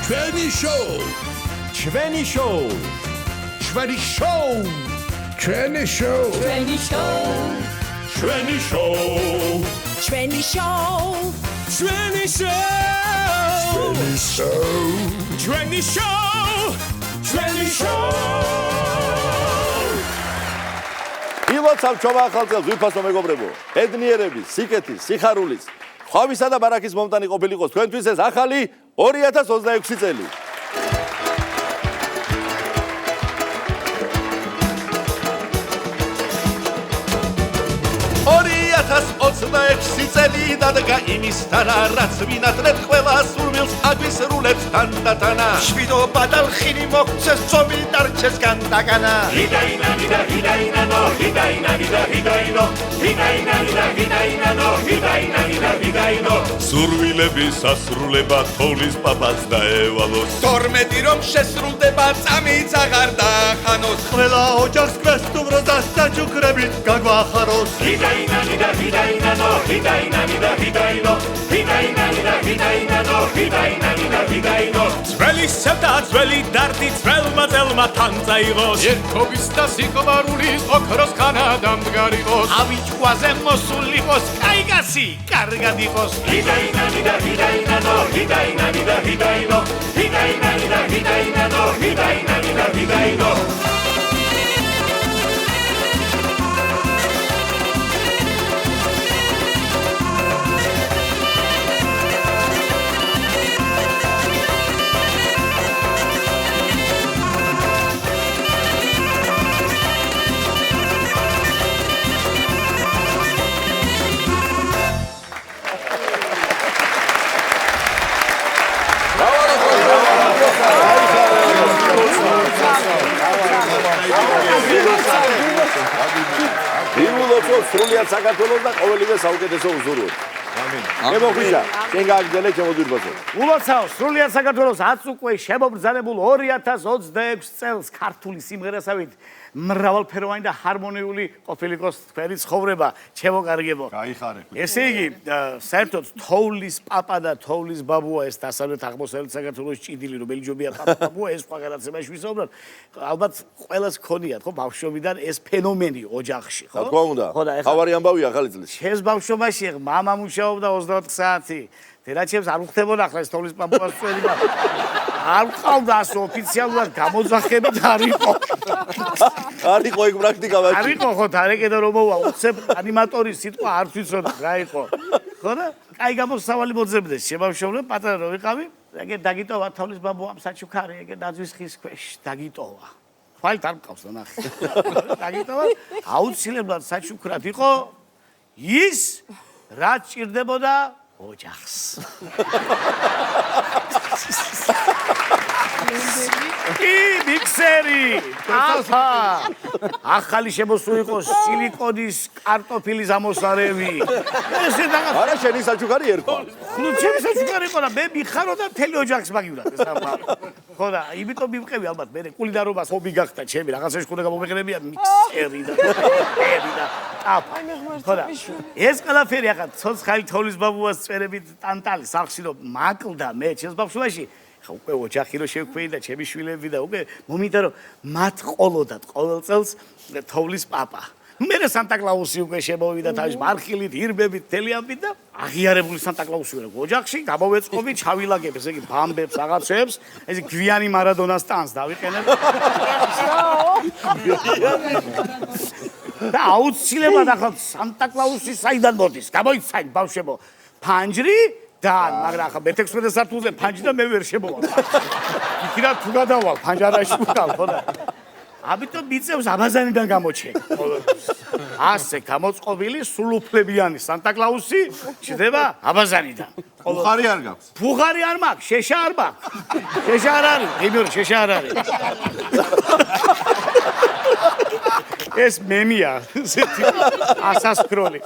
ჩვენი შოუ ჩვენი შოუ ჩვენი შოუ ჩვენი შოუ ჩვენი შოუ ჩვენი შოუ ჩვენი შოუ ჩვენი შოუ ჩვენი შოუ ჩვენი შოუ ილოცავ ჩვენმა ახალ წელს ვიფასო მეგობრებო ბედნიერების სიკეთის სიხარულის ხვავისა და ბარაქის მომტანი ყოფილიყოს თქვენთვის ეს ახალი 2026 წელი 2026 წელი დადგა იმისთანა რაც ვინატრებ ყველა სურვილს აგვისრულებს თანდათანა შვიდობა და ხილი მოგცეს წომი დარჩეს განდაგანა სურვილების ასრულება თოვლის პაპას დაევალოს 12 რომ შესრულდება წამიც აღარ დაახანოს ყველა ოჯახს გვესტუმროს და საჩუქრებით გაგვახაროს ძველი სევდა ძველი დარდი ძველმა წელმა თან წაიღოს ერთობის და სიყვარულის ოქროს ხანა დამდგარიყოს ავიჭვაზე მოსულიყოს კაიგასი კარგად იყოს სრულიად საქართველოს და ყოველივე საუკეთესო უზურვოთ. ამინ. მოგხვიჭა, შენ გააგრძელე ჩემო ძირბასო. ულოცავ, სრულიად საქართველოს 10 უკვე შემობრძანებულ 2026 წელს ქართული სიმღერასავით მრავალფეროვანი და ჰარმონიული ყოფილიყოს თქვენი ცხოვრება, ჩემო კარგებო. გაიხარე. ესე იგი, საერთოდ თოვლის პაპა და თოვლის ბაბუა ეს დასავლეთ აღმოსავლეთ საქართველოს ჭიდილი რომ ელჯობია პაპა ბაბუა ეს სხვა განაცემაში ვისაუბროთ. ალბათ ყველას ქონიათ ხო ბავშვობიდან ეს ფენომენი ოჯახში, ხო? რა თქმა უნდა. ხავარი ამბავი ახალი წლის. შენს ბავშვობაში მამა მუშაობდა 24 საათი. დედაჩემს არ უხდებოდა ახლა ეს თოვლის პაპუას წვენი და არ ყავდა ასე ოფიციალურად გამოძახებით არ იყო. არ იყო ეგ პრაქტიკა მაშინ. არ იყო ხო თარეკედა რომ მოვა უცებ ანიმატორის სიტყვა არ ვიცოდა რა იყო. ხო და კაი გამოსავალი მოძებდეს შემავშობლე პატარა რო ვიყავი ეგე დაგიტოვა თოვლის ბაბუამ საჩუქარი ეგე დაძვის ხის ქვეშ დაგიტოვა. თვალით არ მყავს და ნახე. დაგიტოვა აუცილებლად საჩუქრად იყო ის რაც ჭირდებოდა ოჯახს. მიქსერი ახალი შემოსული იყო სილიკონის კარტოფილის ამოსარევი ესე რაღაც არა შენი საჩუქარი ერქვა ნუ ჩემი საჩუქარი იყო და მე მიხარო და მთელი ოჯახს მაგივრად ეს ხო და იმიტომ მივყევი ალბათ მე კულინარობას ჰობი გახდა ჩემი რაღაცაში ხუდა გამომეყენებია მიქსერი და ტაფა ხო და ეს ყველაფერი ახლა ცოცხალი თოვლის ბაბუას წვერებით ტანტალი სახში რომ მაკლდა მე ჩემს ბავშვობაში უკვე ოჯახი რო შევქვეი და ჩემი შვილები და უკვე მომიდა რომ მათ ყოლოდათ ყოველ წელს თოვლის პაპა. მე სანტა-კლაუსი უკვე შემოვიდა თავის მარხილით, ირბებით, თელიანებით და აღიარებული სანტა-კლაუსი ვარ ოჯახში, გამოვეწყობი, ჩავილაგებ ესე იგი ბამბებს, რაღაცებს, ესე გვიანი მარადონას ტანს დავიყენებ. და აუცილებლად ახლა სანტა-კლაუსი საიდან მოდის? გამოიცანი ბავშვებო. ფანჯრი და მაგრამ ახლა მე-16 სართულზე ფანჯი და მე ვერ შემოვალ. იქიდან თუ გადავალ ფანჯარაში ვიყავ ხო და ამიტომ მიწევს აბაზანიდან გამოჩენ. ასე გამოწყობილი სულუფლებიანი სანტა-კლაუსი ჩდება აბაზანიდან. ბუხარი არ გაქვს. ბუხარი არ მაქვს, შეშა არ მაქვს. შეშა არ არის, ღიმიორი შეშა არ არის. ეს მემია, ესეთი ასასკროლი.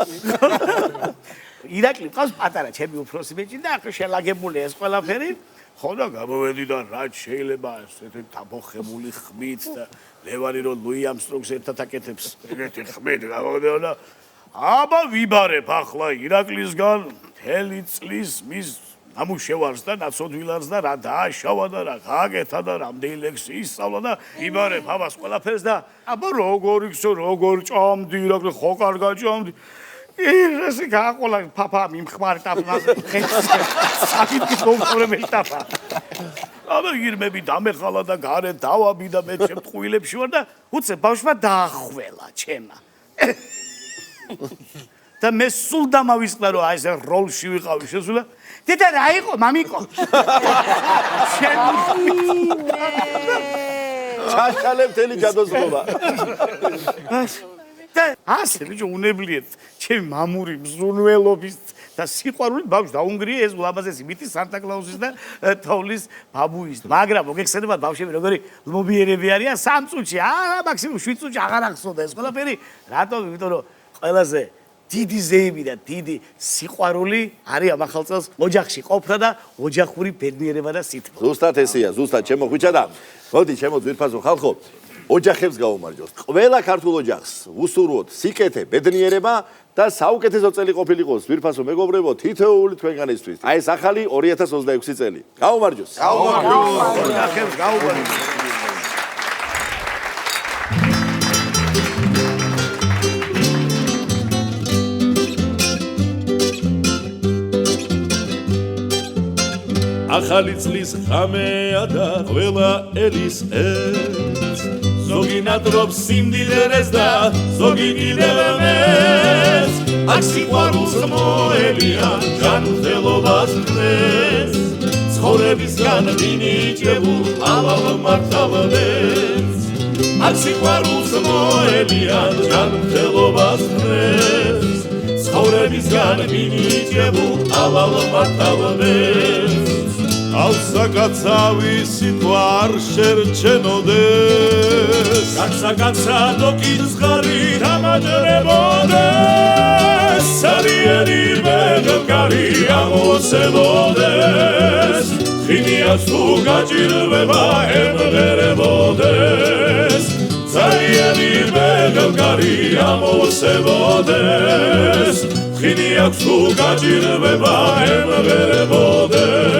ირაკლი ყავს პატარა ჩემი უფროსი ბიჭი და ახლა შელაგებული ეს ყველაფერი ხო და გამოვედი და რაც შეიძლება ესეთი თაბოხებული ხმით და ლევანი რო ლუი ამსტრონგს ერთად აკეთებს ეგეთი ხმით გამოვედი და აბა ვიბარებ ახლა ირაკლისგან მთელი წლის მის ამუშევარს და ნაცოდვილარს და რა დააშავა და რა გააკეთა და რამდენი ლექსი ისწავლა და იბარებ ამას ყველაფერს და აბა როგორ იქცო როგორ ჭამდი რა ხო კარგად ჭამდი ესე გააყოლა პაპა მიმხმარი ტაფლაზე საკითხი მომწონებელი ტაფა აბა ირმები დამეხალა და გარეთ დავაბი და მე ჩემ ტყუილებში ვარ და უცებ ბავშვმა დაახველა ჩემა და მე სულ დამავისყდა რომ აი ეს როლში ვიყავი შესულა დედა რა იყო მამიკო ჩაშალებ თელი ჯადოსნობა და ასე ბიჭო უნებლიეთ ჩემი მამური მზრუნველობის და სიყვარულით ბავშვს დაუნგრია ეს ულამაზესი მითი სანტა-კლაუსის და თოვლის ბაბუის მაგრამ მოგეხსენებათ ბავშვები როგორი ლმობიერები არიან 3 წუთში არა მაქსიმუმ 7 წუთში აღარ ახსოვდა ეს ყველაფერი რატომ იმიტომ რომ ყველაზე დიდი ზეიმი და დიდი სიყვარული არის ამ ახალ წელს ოჯახში ყოფნა და ოჯახური ბედნიერება და სითბო. ზუსტად ესეა, ზუსტად ჩემო ხვიჩა და მოდი ჩემო ძვირფასო ხალხო, ოჯახებს გავუმარჯოს. ყველა ქართულ ოჯახს უსურვოთ სიკეთე, ბედნიერება და საუკეთესო წელი ყოფილიყოს ძვირფასო მეგობრებო თითოეული თქვენგანისთვის. აი ეს ახალი 2026 წელი. გავუმარჯოს. ოჯახებს გავუმარჯოს. ახალი წლის ღამეა და ყველა ელის ეს ზოგი ნატრობს სიმდიდრეს და ზოგი კიდევ მეს აქ სიყვარულს მოელიან ჯანმრთელობას დღეს ცხოვრებისგან მინიჭებულ ამავ მართავდეს აქ სიყვარულს მოელიან ჯანმრთელობას დღეს ცხოვრებისგან მინიჭებულ ამავ მართავდეს ალსაკაცავი სიტყვა არ შერჩენოდეს კაცაკაცა დოკიძღარი დამაჯერებოდეს სარიერი მეგობარი ამოსებოდეს ხინიას თუ გაჭირვება ემღერებოდეს სარიერი მეგობარი ამოსებოდეს ხინიას თუ გაჭირვება ემღერებოდეს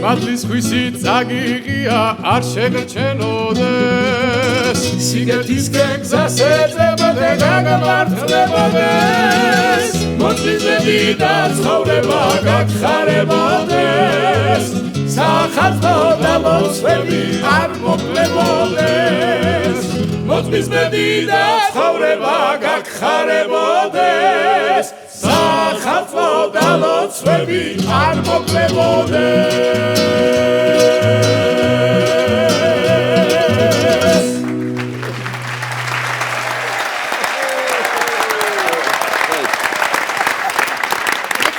მადლის ქვისი წაგიღია არ შეგრჩენოდეს სიგეთის გეგზას ეწებოდე გაგმართლებოდეს მოწვიზები და ცხოვრება გაგხარებოდეს სახალხო და მოწვევი არ მოკლებოდეს მოწვიზები და ცხოვრება გაგხარებოდეს სახალხო და მოწვევი არ მოკლებოდეს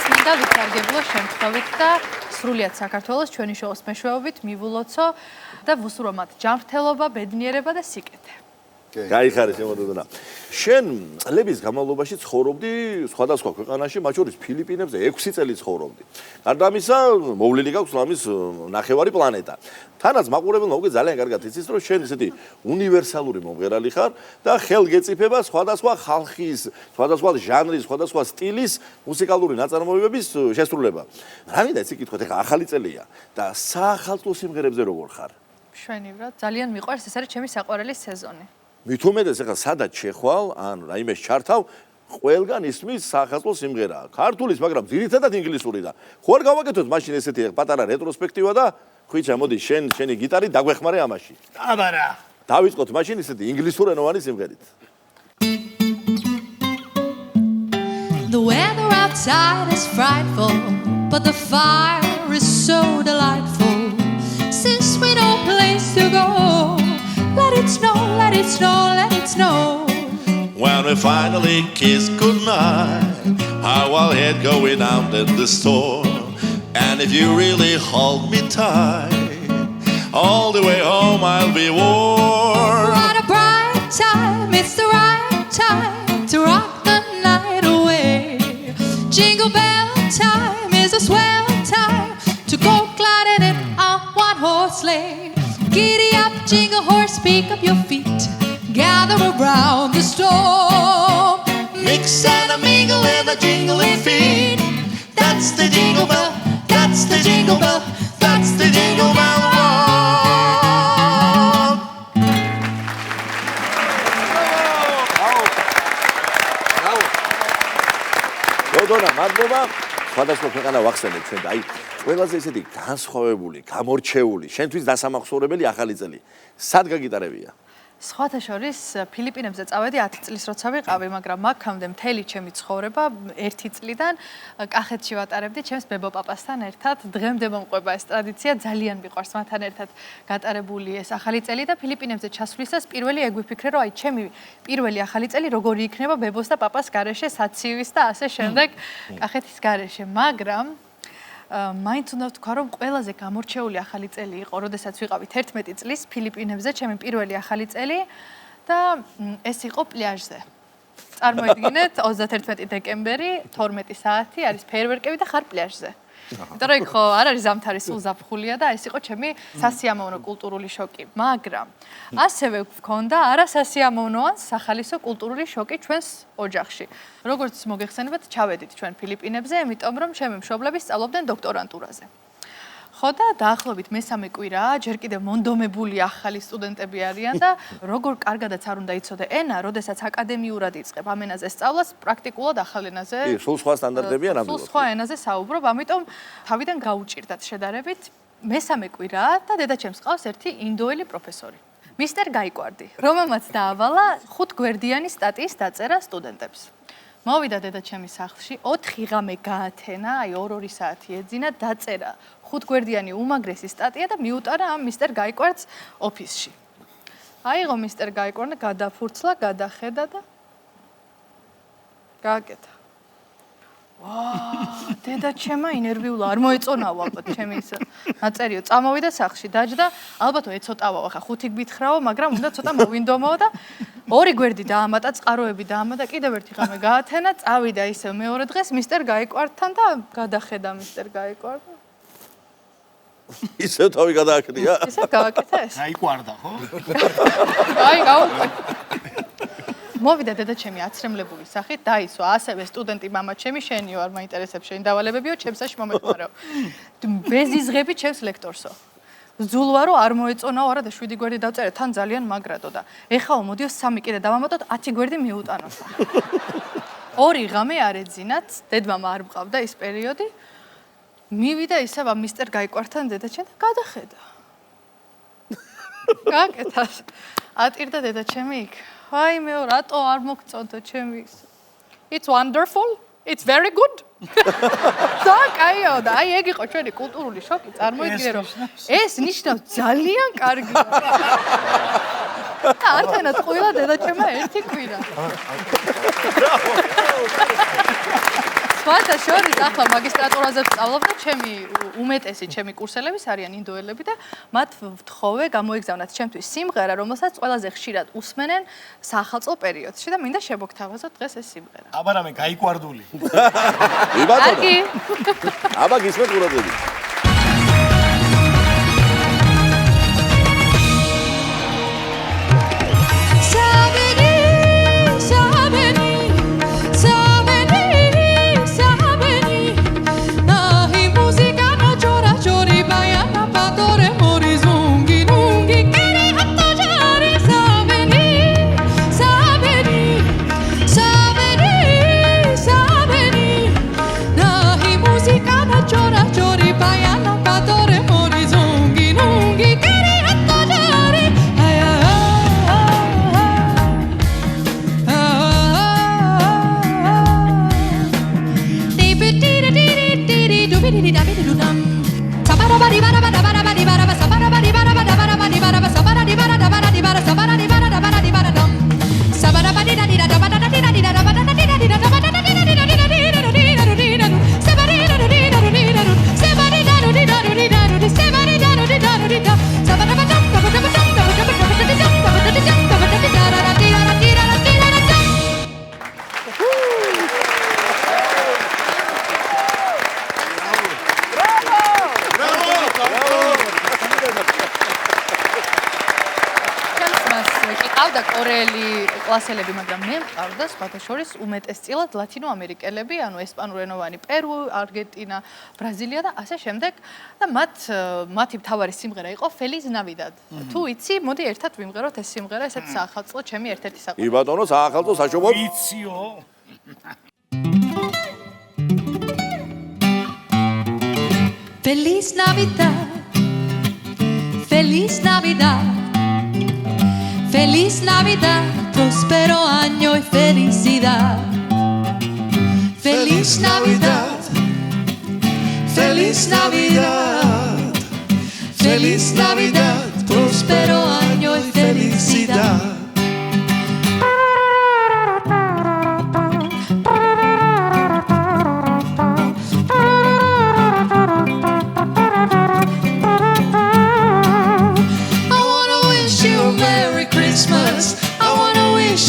მინდა ვიფარგებლო შემთხვევით და სრულიად საქართველოს ჩვენი შოუს მეშვეობით მივულოცო და ვუსურვო მათ ჯანმრთელობა, ბედნიერება და სიკეთე. გაიხარე შემოდოდნა. შენ წლების განმავლობაში ცხოვრობდი სხვადასხვა ქვეყანაში, მათ შორის ფილიპინებზე 6 წელი ცხოვრობდი. გარდა ამისა, მოვლილი გაქვს ლამის ნახევარი პლანეტა. თანაც მაყურებელმა უკვე ძალიან კარგად იცის, რომ შენ ესეთი უნივერსალური მომღერალი ხარ და ხელგეწიფება სხვადასხვა ხალხის, სხვადასხვა ჟანრის, სხვადასხვა სტილის მუსიკალური ნაწარმოებების შესრულება. რა მინდა იცი კითხოთ, ეხლა ახალი წელია და საახალწლო სიმღერებზე როგორ ხარ? მშვენივრად, ძალიან მიყვარს, ეს არის ჩემი საყვარელი სეზონი. მით უმეტეს ეხლა სადაც შეხვალ, ან რაიმეს ჩართავ, ყველგან ისმის საახალწლო სიმღერაა. ქართულის, მაგრამ ძირითადად ინგლისური და ხო არ გავაკეთოთ მაშინ ესეთი პატარა რეტროსპექტივა და ხვიჩა, მოდი შენი გიტარი დაგვეხმარე ამაში. აბარა. დავიწყოთ მაშინ ესეთი ინგლისურენოვანი სიმღერით. The weather outside is frightful, but the fire is so delightful. Since we no place to go, let it snow, let it snow, let it snow. When we finally kiss goodnight, how I'll hate going out in the storm. And if you really hold me tight, all the way home I'll be warm. What a bright time, it's the right time to rock the night away. Jingle bell time is a swell time to go gliding in on one horse sleigh. Giddy up, jingle horse, pick up your feet, gather around the storm. Mix and a mingle and a jingling feet. That's the jingle bell, that's jingle bell, that's the jingle bell rock. დოდონა, მადლობა. სხვადასხვა ქვეყანა ვახსენებ ჩვენ და აი ყველაზე ისეთი განსხვავებული, გამორჩეული, შენთვის დასამახსოვრებელი ახალი წელი. სად გაგიტარებია? სხვათა შორის ფილიპინებზე წავედი 10 წლის როცა ვიყავი, მაგრამ აქამდე მთელი ჩემი ცხოვრება 1 წლიდან კახეთში ვატარებდი ჩემს ბებო-პაპასთან ერთად. დღემდე მომყვება ეს ტრადიცია, ძალიან მიყვარს მათთან ერთად გატარებული ეს ახალი წელი და ფილიპინებზე ჩასვლისას პირველი ეგ ვიფიქრე, რომ აი ჩემი პირველი ახალი წელი როგორი იქნება ბებოს და პაპას გარეშე, საცივის და ასე შემდეგ კახეთის გარეშე, მაგრამ მაინც უნდა ვთქვა, რომ ყველაზე გამორჩეული ახალი წელი იყო, როდესაც ვიყავით 11 წლის ფილიპინებზე, ჩემი პირველი ახალი წელი და ეს იყო პლაჟზე. წარმოიდგინეთ, 31 დეკემბერი, 12 საათი, არის ფეიერვერკები და ხარ პლაჟზე. იმიტომ რომ იქ ხო არ არის ზამთარი, სულ ზაფხულია და ეს იყო ჩემი სასიამოვნო კულტურული შოკი. მაგრამ ასევე გვქონდა არასასიამოვნო ან სახალისო კულტურული შოკი ჩვენს ოჯახში. როგორც მოგეხსენებათ, ჩავედით ჩვენ ფილიპინებზე, იმიტომ რომ ჩემი მშობლები სწავლობდნენ დოქტორანტურაზე. ხო და დაახლოებით მესამე კვირაა, ჯერ კიდევ მონდომებული ახალი სტუდენტები არიან და როგორ კარგადაც არ უნდა იცოდე ენა, როდესაც აკადემიურად იწყებ ამ ენაზე სწავლას, პრაქტიკულად ახალ ენაზე. კი, სულ სხვა სტანდარტებია ნამდვილად. სულ სხვა ენაზე საუბრობ, ამიტომ თავიდან გაუჭირდათ შედარებით. მესამე კვირაა და დედაჩემს ყავს ერთი ინდოელი პროფესორი. მისტერ გაიკვარდი, რომელმაც დაავალა 5 გვერდიანი სტატიის დაწერა სტუდენტებს. მოვიდა დედაჩემის სახლში, 4 ღამე გაათენა, აი 2-2 საათი ეძინა, დაწერა 5 გვერდიანი უმაგრესი სტატია და მიუტარა ამ მისტერ გაიკვარდს ოფისში. აიღო მისტერ გაიკვარდა, გადაფურცლა, გადახედა და გააკეთა. ვაა, დედაჩემა ინერვიულა, არ მოეწონაო ალბათ ჩემი ის ნაწერიო. წამოვიდა სახლში, დაჯდა, ალბათ ეცოტავაო, ხა 5 გვითხრაო, მაგრამ უნდა ცოტა მოვინდომაო და 2 გვერდი დაამატა, წყაროები დაამატა, კიდევ ერთი ღამე გაათენა, წავიდა ისევ მეორე დღეს მისტერ გაიკვარდთან და გადახედა მისტერ გაიკვარდა. ისევ თავი გადააკეთია? ისევ გააკეთა ეს. გაიკვარდა, ხო? აი, გაუკვირდა. მოვიდა დედაჩემი აცრემლებული სახით, დაისვა, ასევე სტუდენტი მამაჩემი, შენიო არ მაინტერესებს შენი დავალებებიო, ჩემსაში მომეყვარეო. ბეზიზღები ჩემს ლექტორსო. ზულვა რომ არ მოეწონაო, არა და 7 გვერდი დავწერე, თან ძალიან მაგრადო და ეხაო მოდიო 3 კიდე დავამატოთ, 10 გვერდი მიუტანოს. 2 ღამე არ ეძინათ, დედმამა არ მყავდა ის პერიოდი. მივიდა ისევ ამ მისტერ გაიკვარდთან დედაჩემი და გადახედა. გააკეთა. ატირდა დედაჩემი იქ. აი მეო, რატო არ მოგწონდა ჩემი ის? It's wonderful. It's very good. და კაიო და აი ეგ იყო ჩვენი კულტურული შოკი, წარმოიდგინე რომ ეს ნიშნავს ძალიან კარგი. და ართენად ყვილა დედაჩემა 1 კვირა. სხვათა შორის ახლა მაგისტრატურაზე ვსწავლობ და ჩემი უმეტესი ჩემი კურსელების არიან ინდოელები და მათ ვთხოვე გამოიგზავნათ ჩემთვის სიმღერა, რომელსაც ყველაზე ხშირად უსმენენ სახალხო პერიოდში და მინდა შემოგთავაზოთ დღეს ეს სიმღერა. აბა რამე გაიკვარდული. კარგი. აბა გისმენთ ყურადღებით. Chora, chori, bye. მყავდა კორეელი კლასელები, მაგრამ მე მყავდა სხვათა შორის უმეტესწილად ლათინო ამერიკელები, ანუ ესპანურენოვანი პერუ, არგენტინა, ბრაზილია და ასე შემდეგ და მათი მთავარი სიმღერა იყო Feliz Navidad. თუ იცი, მოდი ერთად ვიმღეროთ ეს სიმღერა, ესეც საახალწლო ჩემი ერთ-ერთი საყვარელი. კი ბატონო, საახალწლო საშობო. იციო. Feliz Navidad, Feliz Navidad, Feliz Navidad, próspero año y felicidad. Feliz Navidad, Feliz Navidad, Feliz Navidad, próspero año y felicidad.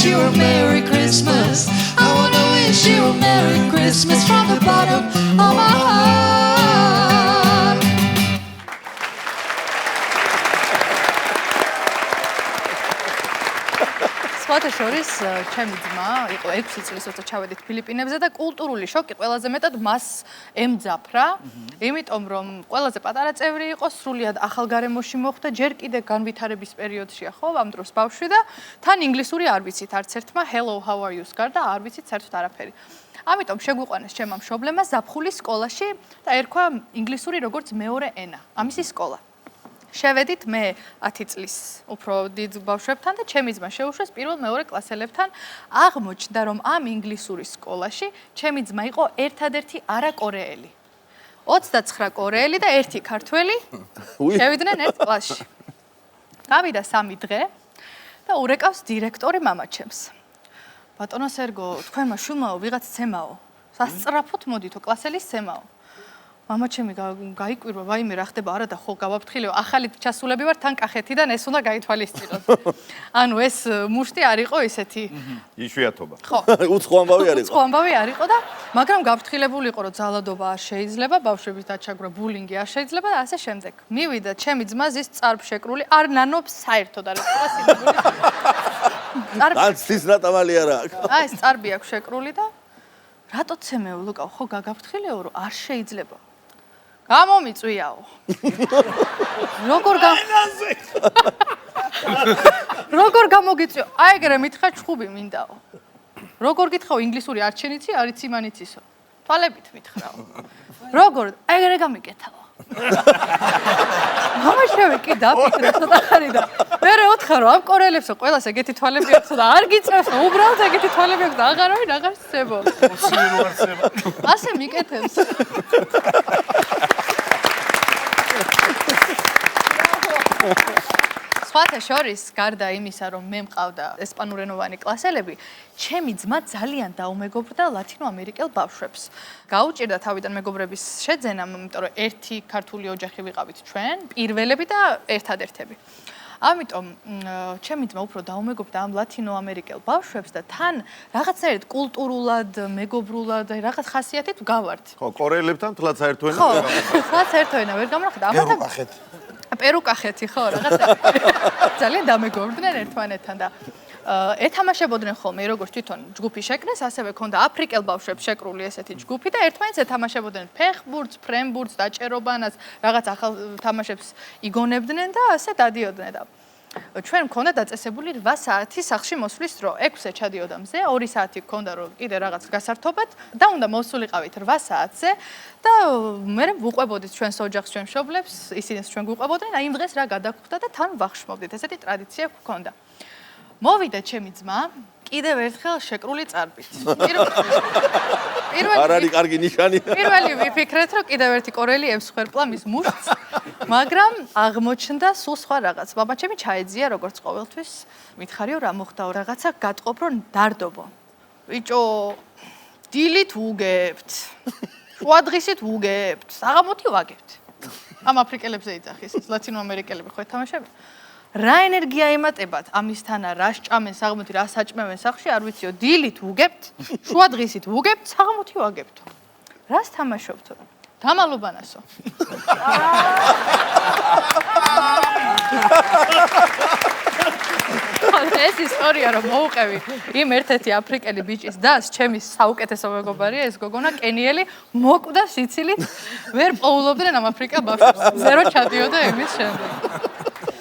You a Merry Christmas. I wanna wish you a Merry Christmas from the bottom of my heart. სხვათა შორის ჩემი ძმა იყო 6 წლის როცა ჩავედით ფილიპინებზე და კულტურული შოკი ყველაზე მეტად მას ემძაფრა, იმიტომ რომ ყველაზე პატარა წევრი იყო, სრულიად ახალ გარემოში მოხვდა, ჯერ კიდე განვითარების პერიოდშია, ხო, ამ დროს ბავშვი და თან ინგლისური არ ვიცით არც ერთმა hello how are you-ს გარდა არ ვიცით საერთოდ არაფერი. ამიტომ შეგვიყვანეს ჩემმა მშობლებმა ზაფხულის სკოლაში და ერქვა ინგლისური როგორც მეორე ენა, ამისი სკოლა. შევედით მე 10 წლის უფრო დიდ ბავშვებთან და ჩემი ძმა შეუშვეს პირველ-მეორე კლასელებთან. აღმოჩნდა, რომ ამ ინგლისური სკოლაში ჩემი ძმა იყო ერთადერთი არაკორეელი. 29 კორეელი და 1 ქართველი შევიდნენ ერთ კლასში. გავიდა 3 დღე და ურეკავს დირექტორი მამაჩემს. ბატონო სერგო, თქვენმა შულმაო ვიღაც ცემაო. სასწრაფოდ მოდითო კლასელის ცემაო. მამაჩემი გაიკვირვა, ვაიმე რა ხდება, არა და ხო გავაფრთხილეო, ახალი ჩასულები ვარ თან კახეთიდან, ეს უნდა გაითვალისწინოთ. ანუ ეს მუშტი არ იყო ისეთი იშვიათობა. ხო. უცხო ამბავი არ იყო. უცხო ამბავი არ იყო და მაგრამ გავფრთხილებული იყო, რომ ძალადობა არ შეიძლება, ბავშვების დაჩაგვრა, ბულინგი არ შეიძლება და ასე შემდეგ. მივიდა ჩემი ძმა ზის წარბშეკრული, არ ნანობს საერთოდ არ ეწყვასინებული. დაცის რატამალი არა აქვს. აი ეს წარბი აქვს შეკრული და რატო ცემეო ლუკა, ხო გაგაფრთხილეო, რომ არ შეიძლება. გამომიწვიაო. როგორ გამოგიწვიო? აი ეგრე მითხა ჩხუბი მინდაო. როგორ გითხაო ინგლისური არჩენიცი, არიც იმანიცისო. თვალებით მითხრაო. როგორ? აი ეგრე გამიკეთაო. მამაშევი კი დაფიქრე ცოტა ხანი და მერე ოთხარ რომ ამ კორეელებსო ყველას ეგეთი თვალები აქვს და არ გიწევს უბრალოდ ეგეთი თვალები აქვს და აღარავინ აღარ სცემო. ასე მიკეთებს. სხვათა შორის, გარდა იმისა, რომ მე მყავდა ესპანურენოვანი კლასელები, ჩემი ძმა ძალიან დაუმეგობრდა ლათინო ამერიკელ ბავშვებს. გაუჭირდა თავიდან მეგობრების შეძენამ, იმიტომ რომ ერთი ქართული ოჯახი ვიყავით ჩვენ, პირველები და ერთადერთები. ამიტომ ჩემი ძმა უფრო დაუმეგობრდა ამ ლათინო ამერიკელ ბავშვებს და თან რაღაცნაირად კულტურულად, მეგობრულად, რაღაც ხასიათით გავართ. ხო, კორეელებთან თლაც საერთო ენა ხო, თლაც საერთო ენა ვერ გამრახდა. პერუკახეთი, ხო, რაღაცა. ძალიან დამეგობრდნენ ერთმანეთთან და ეთამაშებოდნენ ხოლმე, როგორც თვითონ ჯგუფი შეკრეს, ასევე ქონდა აფრიკელ ბავშვებს შეკრული ესეთი ჯგუფი და ერთმანეთს ეთამაშებოდნენ ფეხბურთს, ფრენბურთს, დაჭერობანას, რაღაც ახალ თამაშებს იგონებდნენ და ასე დადიოდნენ და ჩვენ მქონდა დაწესებული 8 საათი სახლში მოსვლის დრო. 6-ზე ჩადიოდა მზე, 2 საათი მქონდა რომ კიდე რაღაც გასართობად და უნდა მოსულიყავით 8 საათზე და მე ვუყვებოდით ჩვენს ოჯახს, ჩვენ მშობლებს, ისინიც ჩვენ გვუყვებოდნენ, აი იმ დღეს რა გადაგხვდა და თან ვახშმობდით. ესეთი ტრადიცია გვქონდა. მოვიდა ჩემი ძმა კიდევ ერთხელ შეკრული წარბით. არ არის კარგი ნიშანი. პირველი ვიფიქრეთ, რომ კიდევ ერთი კორელი ემსხვერპლა მის მუშტს, მაგრამ აღმოჩნდა სულ სხვა რაღაც. მამაჩემი ჩაეძია როგორც ყოველთვის. მითხარიო რა მოხდაო, რაღაცა გატყობ რომ დარდობო. ბიჭო, დილით უგებთ. შუადღისით უგებთ. საღამოთი ვაგებთ. ამ აფრიკელებზე იძახის, ლათინო ამერიკელები ხო ეთამაშებენ. რა ენერგია ემატებათ ამისთანა, რა სჭამენ საღამოთი, რა საჭმევენ სახლში, არ ვიციო, დილით უგებთ, შუადღისით უგებთ, საღამოთი ვაგებთ. რას თამაშობთ? დამალობანასო. ეს ის ისტორია რომ მოუყევი იმ ერთ-ერთი აფრიკელი ბიჭის დას, ჩემი საუკეთესო მეგობარია ეს გოგონა კენიელი, მოკვდა სიცილით, ვერ პოულობდნენ ამ აფრიკელ ბავშვებს. ზერო ჩადიოდა იმის შემდეგ.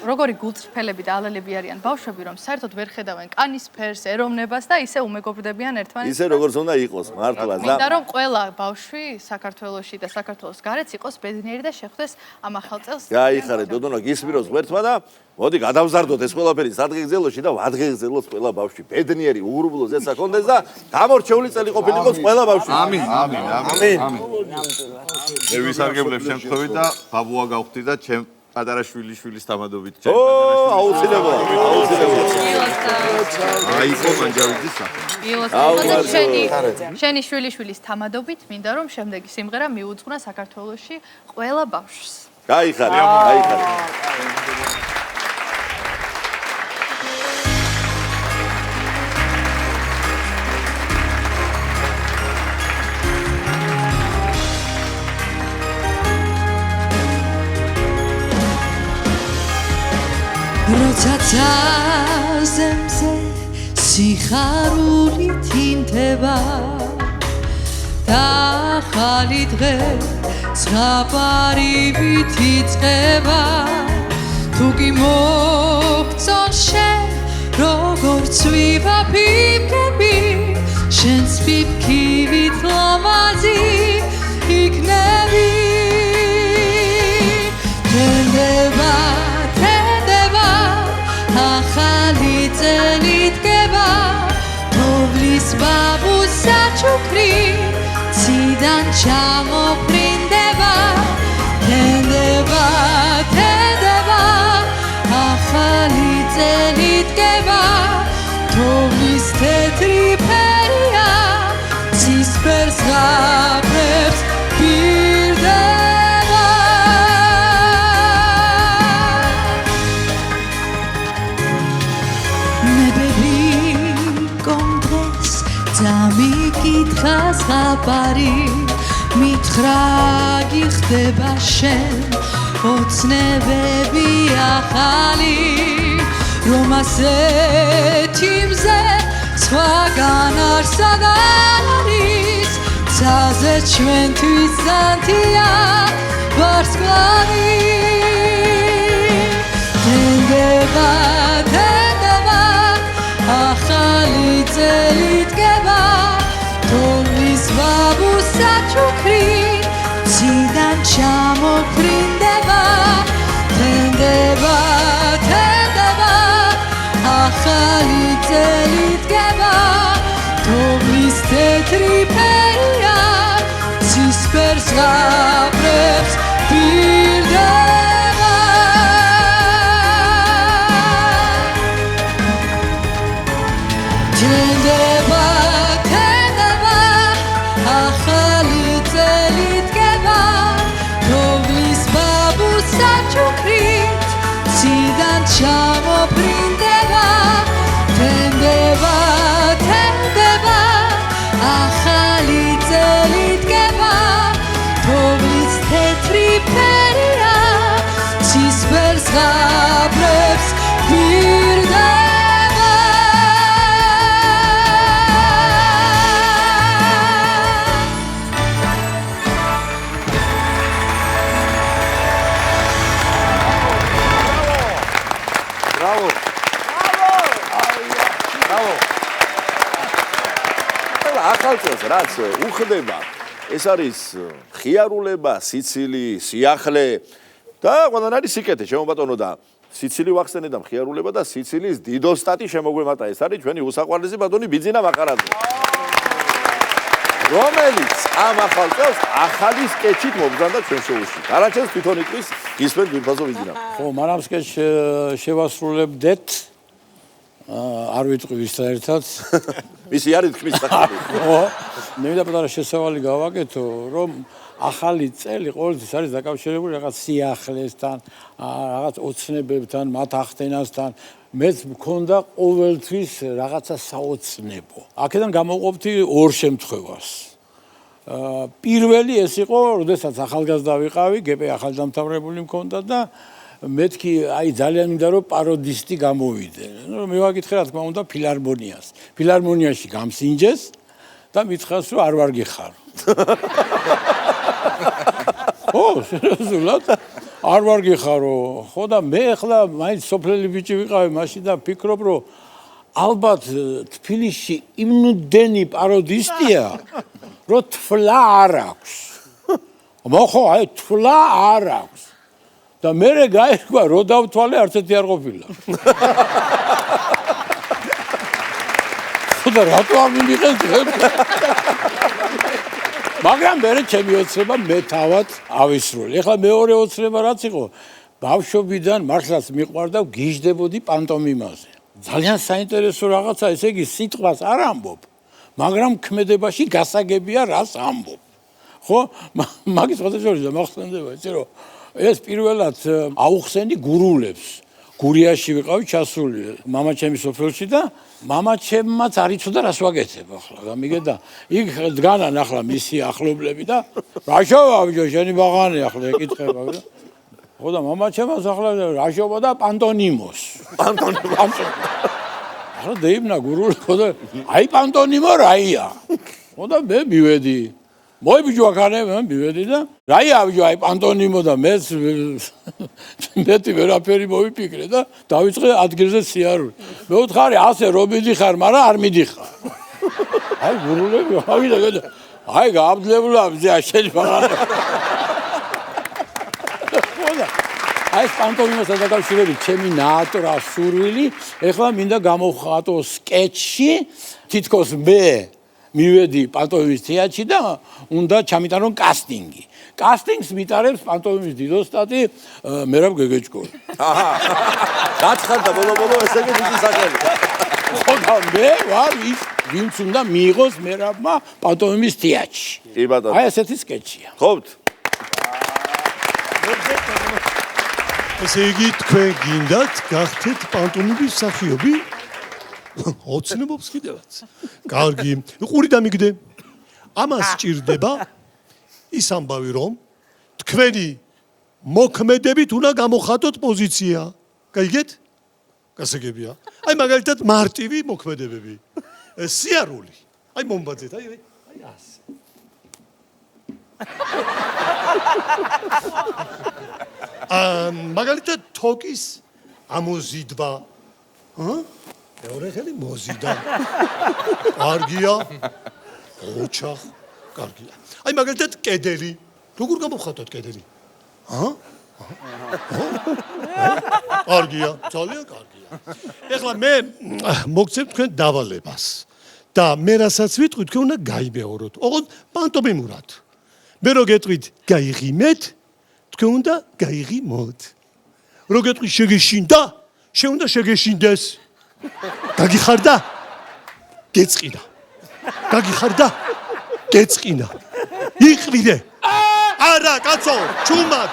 როგორი გულწრფელები და ალალები არიან ბავშვები, რომ საერთოდ ვერ ხედავენ კანის ფერს, ეროვნებას და ისე უმეგობრდებიან ერთმანეთს. ისე როგორც უნდა იყოს, მართლა და მინდა რომ ყველა ბავშვი საქართველოში და საქართველოს გარეთ იყოს ბედნიერი და შეხვდეს ამ ახალ წელს. გაიხარეთ დოდონა გისმიროს ღმერთმა და მოდი გადავზარდოთ ეს ყველაფერი სადღეგრძელოში და ვადღეგრძელოთ ყველა ბავშვი ბედნიერი უღრუბლო ზეცა კონდეს და გამორჩეული წელი ყოფილიყოს ყველა ბავშვი. ამინ. მე ვისარგებლებ შემთხვევით და ბაბუა გავხდი და ჩემ პატარა შვილიშვილის თამადობით ჩემ პატარა აუცილებლად. აიყო მანჯავიძის სახე. შენი შვილიშვილის თამადობით მინდა რომ შემდეგი სიმღერა მიუძღვნა საქართველოში ყველა ბავშვს. გაიხარეთ. როცა ძალზე სიხარული თინდება და ახალი დღე ზღაპარივით იწყება თუ კი მოგწონ შენ როგორც ვიბა ფიფკები შენს ფიფკივით ლამაზი იქნები ახალი წელი დგება თოვლის ბაბუს საჩუქრი ციდან ჩამოფრინდება თენდება ახალი წელი დგება თოვლის თეთრი ფერია ცისფერს ღაბრებს პირდება დამიკითხა ზღაპარი მითხრა გიხდება შენ ოცნებები ახალი რომ ასეთი მზე სხვაგან არსად არის ცაზე ჩვენთვის ზანთია ვარსკვლავი თენდება ახალი წელი დგება თოვლის ბაბუს საჩუქრი ციდან ჩამოფრინდება თენდება ახალი წელი დგება თოვლის თეთრი ფერია ცისფერს ღაბრებს პირდება თენდება ახალი წელი დგება თოვლის ბაბუს საჩუქრით ციდან ჩამოფრინდება თენდება ახალი წელი დგება თოვლის თეთრი ფერია ცისფერს ღაბრებს პირდება ახალ წელს რაც უხდება ეს არის ხიარულება, სიცილი, სიახლე და ყველანაირი არის სიკეთე ჩემო ბატონო და სიცილი ვახსენე და ხიარულება და სიცილის დიდოსტატი შემოგვემატა ეს არის ჩვენი უსაყვარლესი ბატონი ბიძინა მაყარაძე რომელიც ამ ახალ წელს ახალი სკეჩით მოგზავნდა ჩვენ შოუში არაჩენს თვითონ იტყვის გისმენთ ვირფაზო ბიძინა ხო მაგრამ სკეჩ შევასრულებდეთ არ ვიტყვი ვისთან ერთად მისი არის თქმის სახელი ხო მე მინდა პატარა შესავალი გავაკეთო რომ ახალი წელი ყოველთვის არის დაკავშირებული რაღაც სიახლესთან რაღაც ოცნებებთან მათ ახდენასთან მეც მქონდა ყოველთვის რაღაცა საოცნებო აქედან გამოვყოფდი ორ შემთხვევას პირველი ეს იყო როდესაც ახალგაზრდა ვიყავი გეპე ახალდამთავრებული მქონდა და მეთქი აი ძალიან მინდა რომ პაროდისტი გამოვიდე. ნუ მივაკითხე რა თქმა უნდა ფილარმონიას. ფილარმონიაში გამსინჯეს და მითხრას რომ არ ვარ გიხარო. ო, სერიოზულად? არ ვარ გიხარო. ხო და მე ახლა მაინც სოფლელი ბიჭი ვიყავი მაშინ და ფიქრობ რომ ალბათ თბილისში იმდენი პაროდისტია რომ თვლა არ აქვს. მოხო აი თვლა არ აქვს. და მე გაირკვა რო დავთვალე არც ერთი არ ყოფილა. ხოდა რატო არ მიმიღეს დღეს? მაგრამ მე ჩემი ოცნება მე თავად ავისრული. ეხლა მეორე ოცნება რაც იყო, ბავშვობიდან მართლაც მიყვარდა გიждდებოდი პანტომიმაზე. ძალიან საინტერესო რაღაცა, ესე იგი სიტყვას არ ამბობ, მაგრამ ქმედებაში გასაგებია რას ამბობ. ხო? მაგის შესაძლოა მახსენდება, იცი რომ ეს პირველად აუხსენი გურულებს. გურიაში ვიყავი ჩასული მამაჩემის სოფელში და მამაჩემმაც არ იცოდა რას ვაკეთებ ახლა. გამიგე და იქ დგანან ახლა მისი ახლობლები და რა შოვა ბიჭო შენი ბაღანი ახლა ეკითხება. ხო და მამაჩემას ახლა რა შოვა და პანტონიმოს. პანტონიმოს. ახლა დაიბნა გურული ხო და აი პანტონიმო რაია. ხო და მე მივედი. მოიბიჯო აქანე მე მივედი და რაია ბიჭო აი პანტონიმო და მეც მეტი ვერაფერი მოვიფიქრე და დავიწყე ადგილზე სიარული. მე ვთხარი ასე რომ მიდიხარ, მაგრამ არ მიდიხარ. აი გურულები ავიდა და აი გააბძლებულა ბზია შენი ბაღანი. აი პანტონიმოსთან დაკავშირებით ჩემი ნატრა სურვილი, ეხლა მინდა გამოვხატო სკეჩში, თითქოს მე მივედი პანტომიმის თეატრში და უნდა ჩამიტანონ კასტინგი. კასტინგს მიტარებს პანტომიმის დიდოსტატი მერაბ გეგეჭკორი. აჰა. გაცხარდა ბოლო-ბოლო ესე იგი დიდი სახელი. ხო და მე ვარ ის ვინც უნდა მიიღოს მერაბმა პანტომიმის თეატრში. კი ბატონო. აი ესეთი სკეჩია. ხოვთ. ესე იგი თქვენ გინდათ გახდეთ პანტომიმის მსახიობი? ოცნებობს კიდევაც. კარგი, ყური დამიგდე. ამას სჭირდება ის ამბავი რომ თქვენი მოქმედებით უნდა გამოხატოთ პოზიცია. გაიგეთ? გასაგებია. აი მაგალითად მარტივი მოქმედებები. სიარული. აი მომბაძეთ, აი ასე. მაგალითად თოკის ამოზიდვა. მეორე ხელი მოზიდა. კარგია. ოჩახ. კარგია. აი მაგალითად კედელი. როგორ გამოვხატოთ კედელი? კარგია, ძალიან კარგია. ეხლა მე მოგცემ თქვენ დავალებას. და მე რასაც ვიტყვი, თქვენ უნდა გაიმეოროთ. ოღონდ პანტომიმურად. მე რო გეტყვით გაიღიმეთ, თქვენ უნდა გაიღიმოთ. რო გეტყვით შეგეშინდა, შენ უნდა შეგეშინდეს. გაგიხარდა? გეწყინა. გაგიხარდა? გეწყინა. იყვიდე. არა, კაცო, ჩუმად.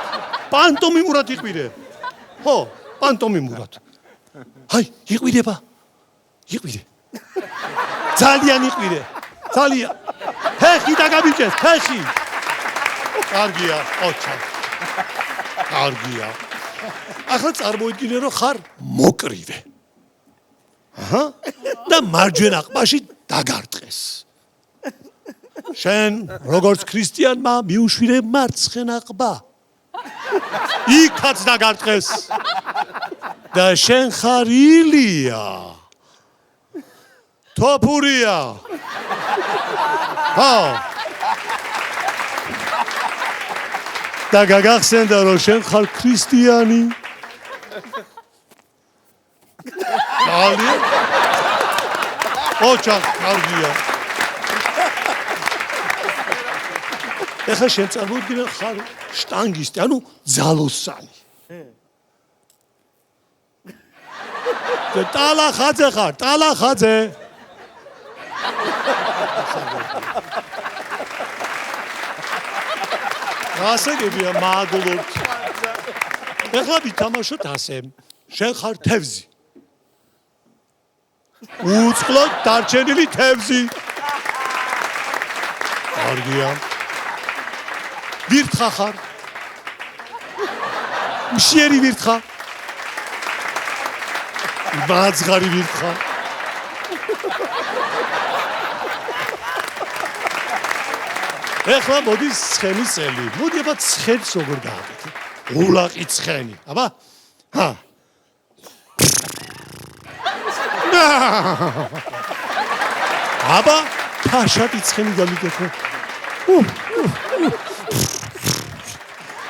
პანტომიმურად იყვიდე. ხო, პანტომიმურად. აი, იყვიდება. იყვიდე. ძალიან იყვიდე. ძალიან. ფეხი დაგაბიჭეს, ფეხი. კარგია, ოჩა. კარგია. ახლა წარმოიდგინე რომ ხარ მოკრივე. აჰა. და მარჯვენა ყბაში დაგარტყეს. შენ როგორც ქრისტიანმა მიუშვირე მარცხენა ყბა. იქაც დაგარტყეს. და შენ ხარ ილია. თოფურია. ჰა. და გაგახსენდა რომ შენ ხარ ქრისტიანი.ალი. ოჩა, კარგია. ეხლა შენ წარმოიდგინე ხარ შტანგისტი, ანუ ძალოსანი. ტალახაძე ხარ, ტალახაძე. გასაგებია მაგლობთ. ეხლა ვითამაშოთ ასე. შენ ხარ თევზი. უწყლოდ დარჩენილი თევზი. კარგია. ვირთხა ხარ. მშიერი ვირთხა. მაძღარი ვირთხა. ეხლა მოდის ცხენის წელი. მოდი აბა ცხენს როგორ გააკეთე. ულაყი ცხენი. აბა. ჰა. აბა ფაშატი ცხენი გამიგეთო.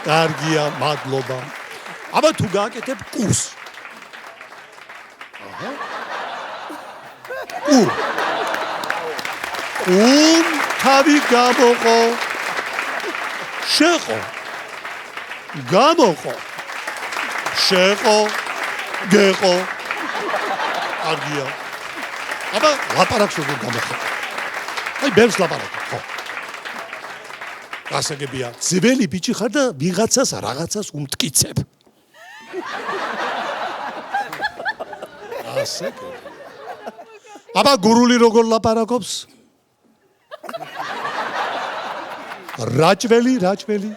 კარგია, მადლობა. აბა თუ გააკეთებ კურს. აჰა. თავი გამოყო. შეყო. გამოყო. შეყო. გეყო. კარგია. აბა ლაპარაკს როგორ გამოხატ. აი ბევრს ლაპარაკობ, ხო. გასაგებია, ძველი ბიჭი ხარ და ვიღაცას რაღაცას უმტკიცებ. გასაგებია. აბა გურული როგორ ლაპარაკობს? რაჭველი.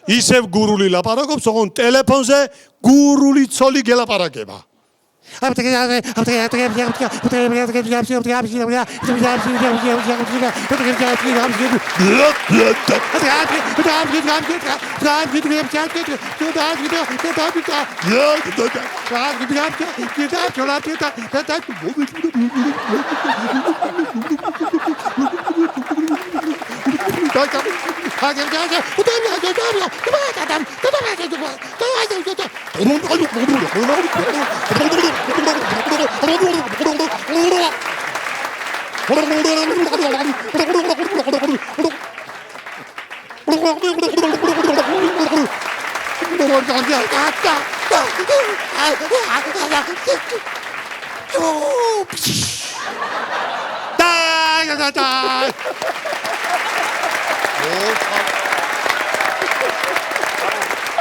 ისევ გურული ლაპარაკობს, ოღონ ტელეფონზე გურული ცოლი გელაპარაკება.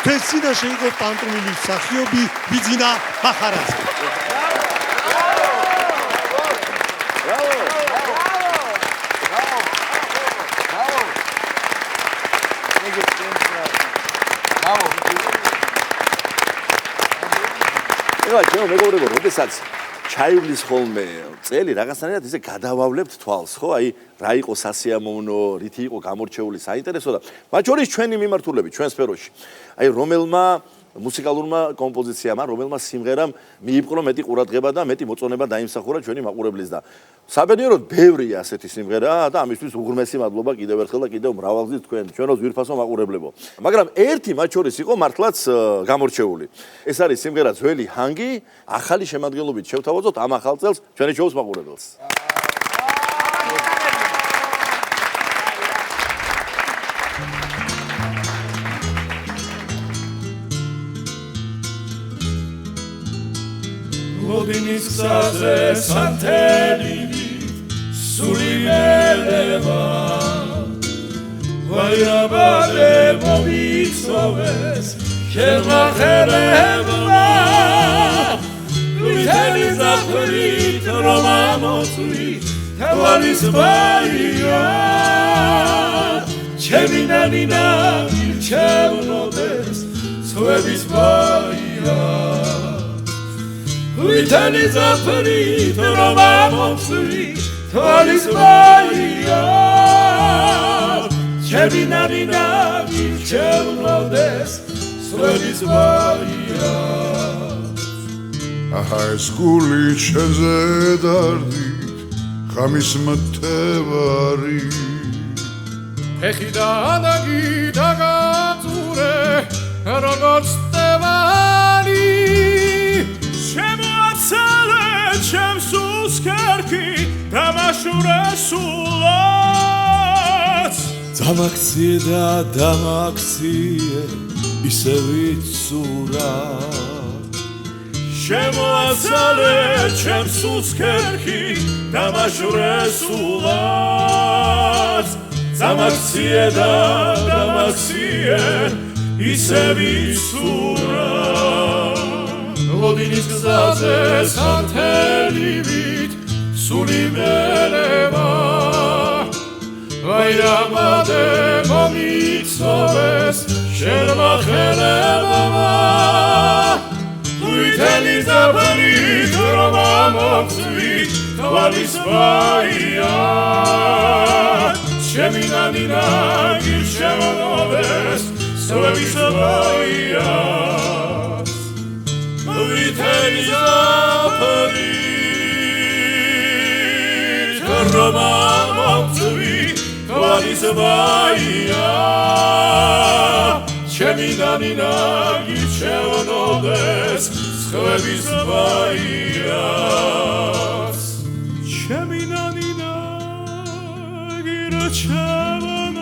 თესინაში იყო პანტომიმის მსახიობი ბიძინა მახარაძე. ჩემო მეგობრებო, როდესაც ჩაივლის ხოლმე წელი რაღაცნაირად ისე გადავავლებთ თვალს, ხო? აი, რა იყო სასიამოვნო, რითი იყო გამორჩეული, საინტერესო და მათ შორის ჩვენი მიმართულები, ჩვენ სფეროში. აი, რომელმა მუსიკალურმა კომპოზიციამ, რომელმა სიმღერამ მიიპყრო მეტი ყურადღება და მეტი მოწონება დაიმსახურა ჩვენი მაყურებლის და საბედნიეროდ ბევრია ასეთი სიმღერა და ამისთვის უღრმესი მადლობა კიდევ ერთხელ და კიდევ მრავალგზის ჩვენო ძვირფასო მაყურებლებო. მაგრამ ერთი მათ შორის იყო მართლაც გამორჩეული. ეს არის სიმღერა ძველი ჰანგი, ახალი შემადგენლობით შევთავაზოთ ამ ახალ წელს ჩვენი შოუს მაყურებელს. მოდინის გზაზე სანთელივით სული მელევა ვაიაბადე მომიცოვეს შერმახერებმა ვიტელი ზაფრით რომ ამოწვით თვალის ბაია ჩემი ნანინა მირჩევნოდეს ცვების ბაია ვიტელი ზაფრით რომ ამოწვით თვალის ბაია ჩემი ნანინა მირჩევნოდეს ცვების ბაია აჰა ეს გული შენზე დარდით ხამის მტევარი ფეხი და ანაგი დაგაწურე როგორც ტევარი შემოაცალე ჩემს უსქერქი დამაშურე სულაც დამაქციე და დამაქციე ისე ვიცურა შემოაცალე ჩემს უსქერქი დამაშურე სულაც დამაქციე და დამაქციე ისე ვიცურა მოდინის გზაზე სანთელივით სული მელევა ვაირამადე მომიცოვეს შენმა ხელებმა ვითელი ზაფხულით რომ ამოწვი თვალის ბაია ჩემი ნანინა გირჩევნოდეს სვევის ბაია ვითელი ზაფხულით რომ ამოწვი თვალის ბაია ჩემი ნანინა გირჩევნოდეს სვევის ბაია ჩემი ნანინა გირჩევნოდეს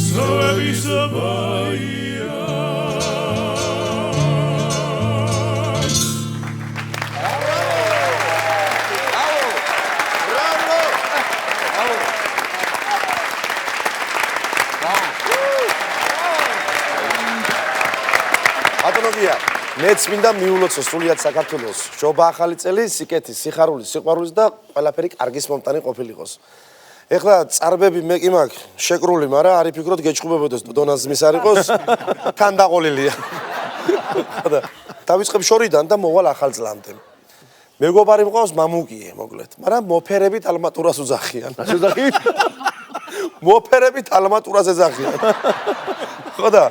სვევის ბაია მეც მინდა მიულოცო სრულიად საქართველოს შობა ახალი წელი სიკეთის სიხარულის სიყვარულის და ყველაფერი კარგის მომტანი ყოფილიყოს ეხლა წარბები მე კი მაქვს შეკრული მაგრამ არ იფიქროთ გეჭხუბებოდეს დონას მის არ იყოს თან დაყოლილია და დავიწყებ შორიდან და მოვალ ახალ წლამდე მეგობარი მყავს მამუკიე მოკლედ მაგრამ მოფერებით ალმატურას უძახიან მოფერებით ალმატურას ეძახიან ხოდა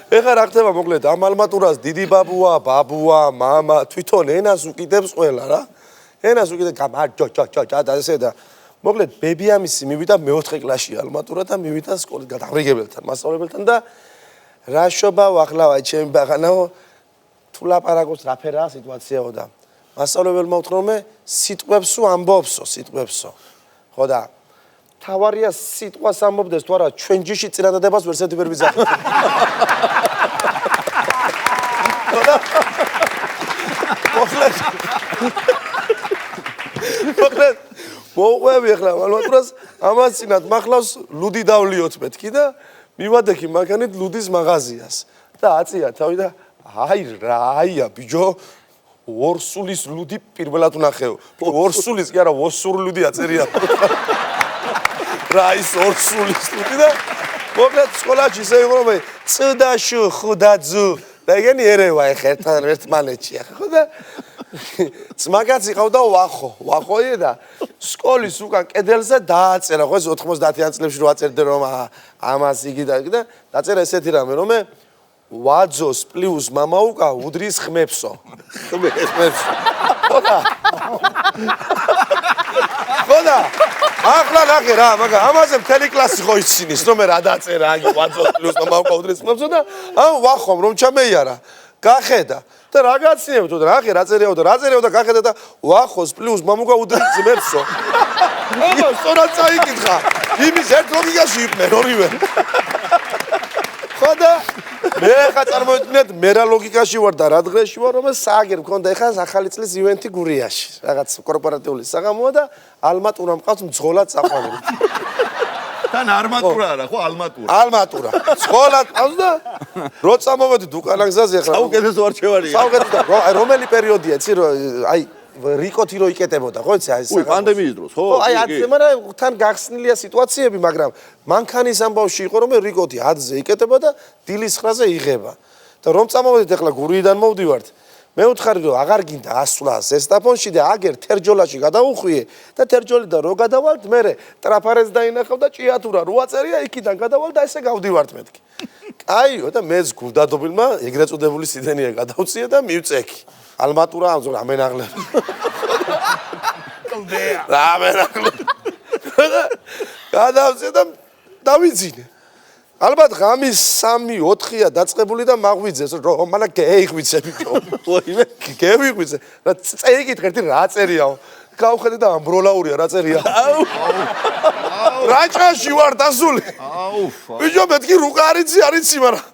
ეხლა რა ხდება მოკლედ ამ ალმატურას დიდი ბაბუა, ბაბუა, მამა თვითონ ენას უკიდებს ყველა რა. ენას უკიდებს ჯა და ესე და მოკლედ ბებიამისი მივიდა მეოთხე კლასში ალმატურა და მივიდა სკოლით გადაღრიგებელთან, მასწავლებელთან და რა შობა ვახლავა ჩემი ბაღანაო თუ ლაპარაკობს რაფერაა სიტუაციაო და მასწავლებელმა უთხრა მე სიტყვებსო ამბობსო, სიტყვებსო. ხო და თავარია სიტყვას ამბობდეს თუ არა ჩვენ ჯიში წინადადებას ვერც ერთი ვერ ვიძახით. მოკლედ მოუყვები ახლა ალმატურას ამას წინათ მახლავს ლუდი დავლიოთ მეთქი და მივადექი მაგანით ლუდის მაღაზიას და აწია თავი და აი რაია ბიჯო ორსულის ლუდი პირველად ვნახეო ორსულის კი არა ოსური ლუდი აწერია რა ის ორსულის ლუდი და მოკლედ სკოლაში ისე იყო რომ წდაშუ ხუდაძუ და ეგენი ერევა ეხა ერთმანეთში ახლა ხო და ძმაკაცი ყავდა ვახოიე და სკოლის უკან კედელზე დააწერა ხო ეს 90-იან წლებში რო აწერდნენ რომ ამას იგი და დაწერა ესეთი რამე რომ ვაძოს პლუს მამა უკა უდრის ხმებსო ხმებსო ხოდა ახლა ნახე რა მაგა ამაზე მთელი კლასი ხო იცინის რომ რა დაწერა აგი ვაძოს პლუს მამა უკა უდრის ხმებსო და ამ ვახომ რომ ჩამეიარა გახედა და რა გაცინებდო და ნახე რა წერეო და გახედა და ვახოს პლუს მამა უკა უდრის ხმებსო აბა სწორად წაიკითხა იმის ერთ ლოგიკაში იყვნენ ორივე ხოდა მე ხა წარმოვიდგინეთ მე რა ლოგიკაში ვარ და რა დღეში ვარ რომ სააგერ მქონდა ეხა ახალი წლის ივენთი გურიაში რაღაც კორპორატიული საღამოა და ალმატურა მყავს მძღოლად საყვარელი თან არმატურა არა ხო ალმატურა მძღოლად ყავს და რო წამოვედით უკანა გზაზე ეხლა საუკეთესო არჩევანია საუკეთესო რომელი პერიოდია იცი აი რიკოთი რო იკეტებოდა ხო იცი აი უი პანდემიის დროს ხო აი მაგრამ თან გახსნილია სიტუაციები მაგრამ მანქანის ამბავში იყო რომ რიკოთი 10-ზე იკეტება და დილის 9-ზე იღება და რომ წამოვედით ახლა გურიიდან მოვდივართ მე ვთხარი რომ აღარ გინდა ასვლა ზესტაფონში და აგერ თერჯოლაში გადავუხვიე და თერჯოლიდან რო გადავალთ მე ტრაფარეს დაინახავ და ჭიათურა რო აწერია იქიდან გადავალ და ესე გავდივართ მეთქი კაიო და მეც გულდადობილმა ეგრეთ წოდებული სიდენია გადავწიე და მივწექი ალმატურა ამენაღლები ამენაღლები გადავწიე და დავიძინე ალბათ ღამის 3-4-ია დაწყებული და მაღვიძეს რომ მანა გეიღვიცები გევიღვიცე რა წეიკითხე ერთი რა წერიაო გავხედე და ამბროლაურია რა წერია რაჭაში ვარ დასული ბიჭო მეთქი რუკა არიცი მაგრამ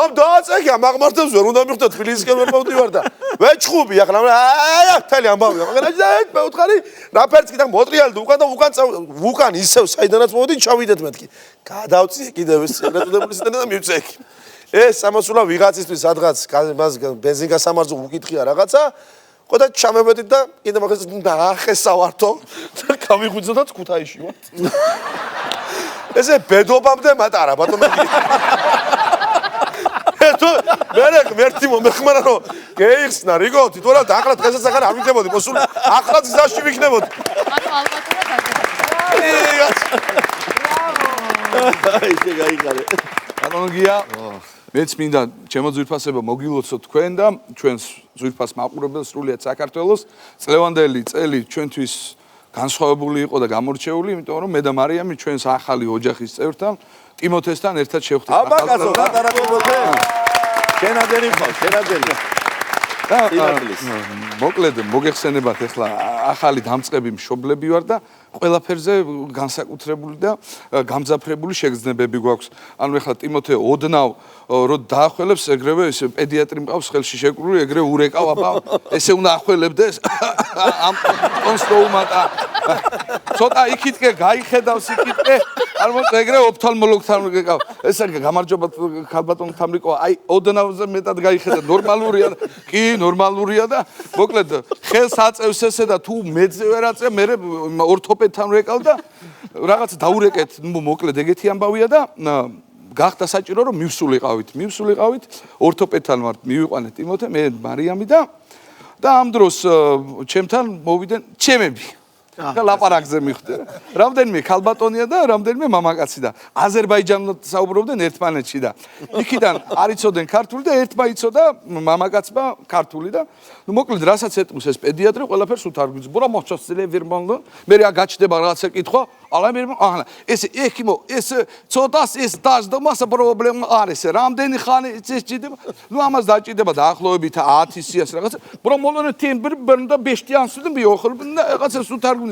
ამ დააწექი ამ აღმართებს ვერ უნდა მივხვდეთ თბილისისკენ ვერ მოვდივარ და ვეჭხუბი ახლა აი თელი ამბავი მაგრამ მე ვთხარი რაფერც კიდე მოტრიალდი უკან ისევ საიდანაც მოვედი ჩავიდეთ მეთქი გადავწიე კიდევ ეს რეგულარული სისტემა და მივწექი ეს სამოსულა ვიღაცისთვის სადღაც მას ბენზინგასამარზო უკითხია რაღაცა ხო და ჩამებედით და კიდე მაგას ნახესავართო და გამიღვიძოთ ქუთაისში ვართ. ესე ბედობამდე მატარა ბატონო. მე ღმერთი მომეხმარა რომ გეიხსნა რიგო თვითონაც ახლა დღესაც ახლა არ ვიქნებოდი მოსული ახლა გზაში ვიქნებოდი. ანუ ალბათურად ისე გაიგარე. ბატონო გია მეც მინდა ჩემო ძვირფასებო მოგილოცოთ თქვენ და ჩვენს ძვირფას მაყურებელს სრულიად საქართველოს წლევანდელი წელი ჩვენთვის განსხვავებული იყო და გამორჩეული, იმიტომ რომ მე და მარიამი ჩვენს ახალი ოჯახის წევრთან ტიმოთესთან ერთად შევხვდით. აბაკაცო, პატარა ტიმოთე. შენადენი ხარ, შენადენი. მოკლედ მოგეხსენებათ ახლა ახალი დამწყები მშობლები ვარ და ყველაფერზე განსაკუთრებული და გამძაფრებული შეგრძნებები გვაქვს. ანუ ახლა ტიმოთე ოდნავ რო დაახველებს ეგრევე ეს პედიატრი მყავს ხელში შეკრული ეგრე ურეკავ აბა ესე უნდა ახველებდეს ამ კონსტოუმატა ცოტა იქითკე გაიხედავს იქითკე არ მოწე ეგრე ოფთალმოლოგთან გეკავ ესა გამარჯობა ქალბატონ თამრიკო აი ოდნავზე მეტად გაიხედა ნორმალურია კი ნორმალურია და მოკლედ ხელს აწევს ესე და თუ მეძე ვერ აწევ მე ორთოპედთან ვეკავ და რაღაც დაურეკეთ მოკლედ ეგეთი ამბავია და გახდა საჭირო რომ მივსულიყავით ორთოპედთან ვარ მივიყვანეთ ტიმოთე მე მარიამი და ამ დროს ჩემთან მოვიდნენ ჩემები და ლაპარაკზე მიხვდე რამდენიმე ქალბატონია და რამდენიმე მამაკაცი და აზერბაიჯანულად საუბრობდნენ ერთმანეთში და იქიდან არ იცოდნენ ქართული და ერთმა იცოდა მამაკაცმა ქართული და ნუ მოკლედ რასაც ეტყვის ეს პედიატრი ყველაფერს უთარგმნის ბურა მოხსწრე ვერმონდო მე რა გაჩნდება რაღაცა კითხვა ალა მე აჰა ეს ეკიმო ეს ცოტას ეს დაჟდა მასა პრობლემა არის რამდენი ხანი ეს ჭიდება ნუ ამას დაჭიდება დაახლოებით 10 სიას რაღაცა ბრო მოლონე ტემბრი ბერნდა ბეშტიანსი და მიოხლ და რაღაცა უთარგმნის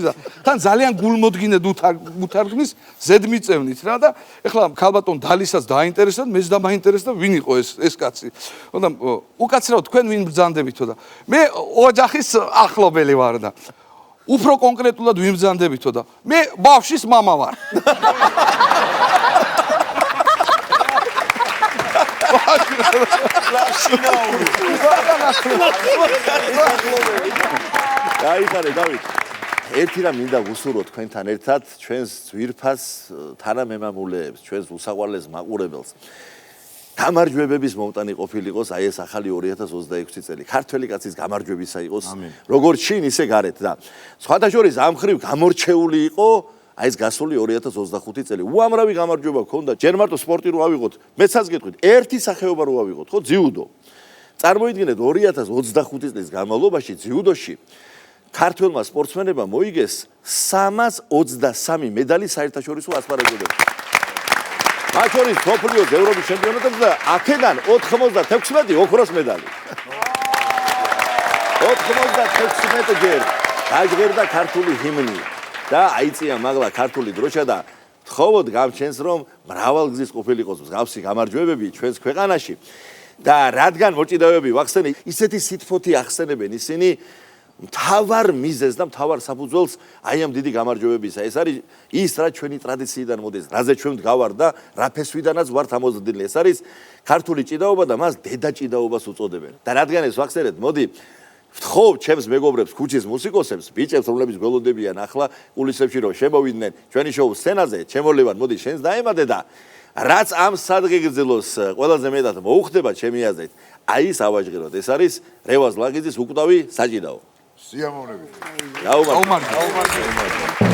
თან ძალიან გულმოდგინედ უთარგმნის ზედმიწევნით რა და ეხლა ქალბატონ დალისას დაინტერესდა მეც და მაინტერესდა ვინ იყო ეს კაცი და უკაცრავ თქვენ ვინ ბრძანდებითო და მე ოჯახის ახლობელი ვარ და უფრო კონკრეტულად ვინ ბრძანდებითო და მე ბავშვის მამა ვარ გაიხარე დავით ერთი რამ მინდა ვუსურო თქვენთან ერთად ჩვენს ძვირფას თანამემამულეებს ჩვენს უსაყვარლეს მაყურებელს გამარჯვებების მომტანი ყოფილიყოს აი ეს ახალი 2026 წელი ქართველი კაცის გამარჯვებისა იყოს როგორც შინ ისე გარეთ და სხვათა შორის ამ ხრივ გამორჩეული იყო აი ეს გასული 2025 წელი უამრავი გამარჯვება გქონდა ჯერ მარტო სპორტი რო ავიღოთ მეცაც გეტყვით ერთი სახეობა რო ავიღოთ ხო ძიუდო წარმოიდგინეთ 2025 წლის განმავლობაში ძიუდოში ქართველმა სპორტსმენებმა მოიგეს 323 медали საერთაშორისო ასპარეზობებში. მათ შორის თოფლიოს ევროპის ჩემპიონატებზე და აქედან 96 ოქროს медали. 96 ჯერ გაჟღერდა ქართული ჰიმნი და აიწია მაღლა ქართული დროშა და თხოვოთ გამჩენს რომ მრავალგზის ყოფილიყოს მსგავსი გამარჯვებები ჩვენს ქვეყანაში და რადგან მოჭიდავეები ვახსენე ისეთი სითფოთი ახსენებენ ისინი მთავარ მიზეზს და მთავარ საფუძველს აი ამ დიდი გამარჯვებებისა. ეს არის ის რა ჩვენი ტრადიციიდან მოდის, რაზე ჩვენ ვდგავარ და რა ფესვიდანაც ვართ ამოზრდილი. ეს არის ქართული ჭიდაობა და მას დედა ჭიდაობას უწოდებენ. და რადგან ეს ვახსენეთ, მოდი ვთხოვ ჩემს მეგობრებს, ქუჩის მუსიკოსებს, ბიჭებს, რომლებიც გველოდებიან ახლა კულისებში რომ შემოვიდნენ ჩვენი შოუს სცენაზე, ჩემოლებან, მოდი შენს დაემადე და რაც ამ სადღეგრძელოს ყველაზე მეტად მოუხდება ჩემი აზრით, აი ეს ავაჟღეროთ. ეს არის რევაზ ლაგიძის უკვდავი საჭიდაო. სიამოვნებით. გაუმართლეთ.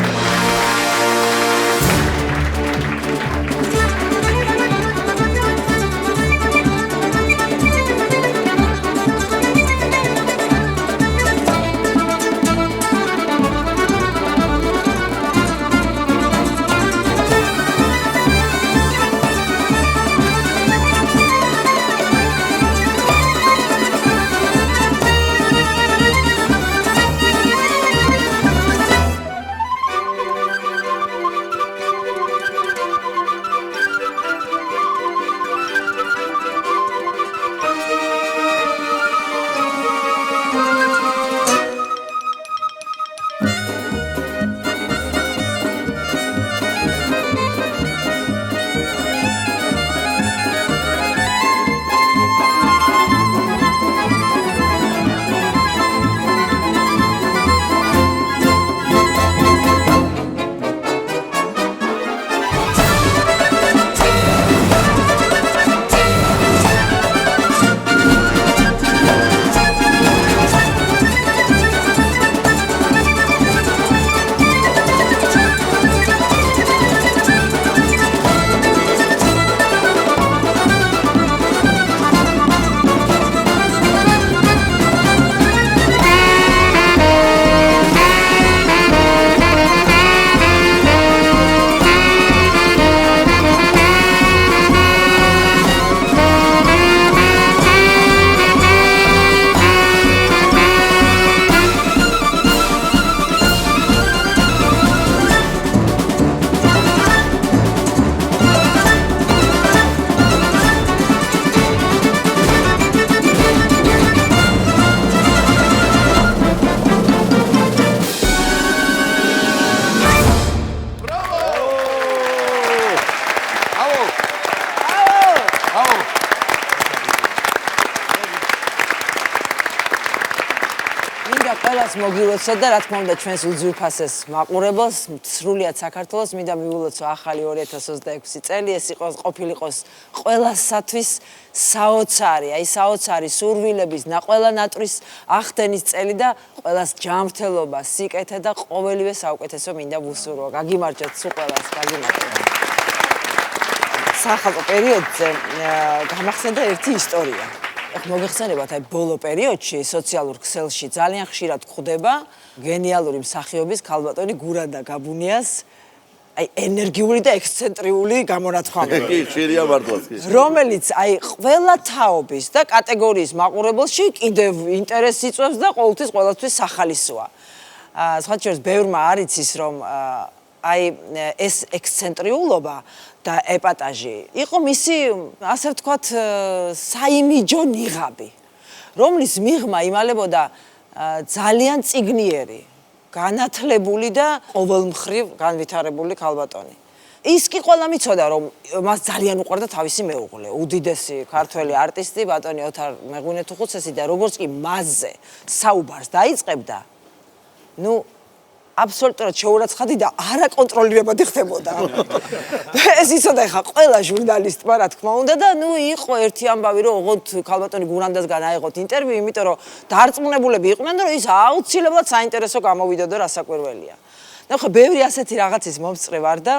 ყველას მოგილოცოთ და რა თქმა უნდა ჩვენს უძვირფასეს მაყურებელს სრულიად საქართველოს მინდა მივულოცო ახალი 2026 წელი ეს იყოს ყოფილიყოს ყველასათვის საოცარი აი საოცარი სურვილების ყველა ნატრის ახდენის წელი და ყველას ჯანმრთელობა სიკეთე და ყოველივე საუკეთესო მინდა ვუსურვო გაგიმარჯოთ სულ ყველას გაგიმარჯოთ სახალხო პერიოდზე გამახსენდა ერთი ისტორია მოგეხსენებათ აი ბოლო პერიოდში სოციალურ ქსელში ძალიან ხშირად გვხვდება გენიალური მსახიობის ქალბატონი გურანდა გაბუნიას აი ენერგიული და ექსცენტრიული გამონათქვამები კი ხშირია მართლაც კი რომელიც აი ყველა თაობის და კატეგორიის მაყურებელში კიდევ ინტერესს იწვევს და ყოველთვის ყველასთვის სახალისოა სხვა შორის ბევრმა არ იცის რომ აი ეს ექსცენტრიულობა და ეპატაჟი იყო მისი ასე ვთქვათ საიმიჯო ნიღაბი რომლის მიღმა იმალებოდა ძალიან წიგნიერი განათლებული და ყოველმხრივ განვითარებული ქალბატონი ის კი ყველამ იცოდა რომ მას ძალიან უყვარდა თავისი მეუღლე უდიდესი ქართველი არტისტი ბატონი ოთარ მეღვინეთუხუცესი და როგორც კი მასზე საუბარს დაიწყებდა ნუ აბსოლუტურად შეურაცხადი და არაკონტროლირებადი ხდებოდა. ეს იცოდა ხა ყველა ჟურნალისტმა რა თქმა უნდა და ნუ იყო ერთი ამბავი რომ ოღონდ ქალბატონი გურანდასგან აიღოთ ინტერვიუ, იმიტომ რომ დარწმუნებულები იყვნენ რომ ის აუცილებლად საინტერესო გამოვიდა და რასაკვირველია. და ხო ბევრი ასეთი რაღაცის მომწრე ვარ და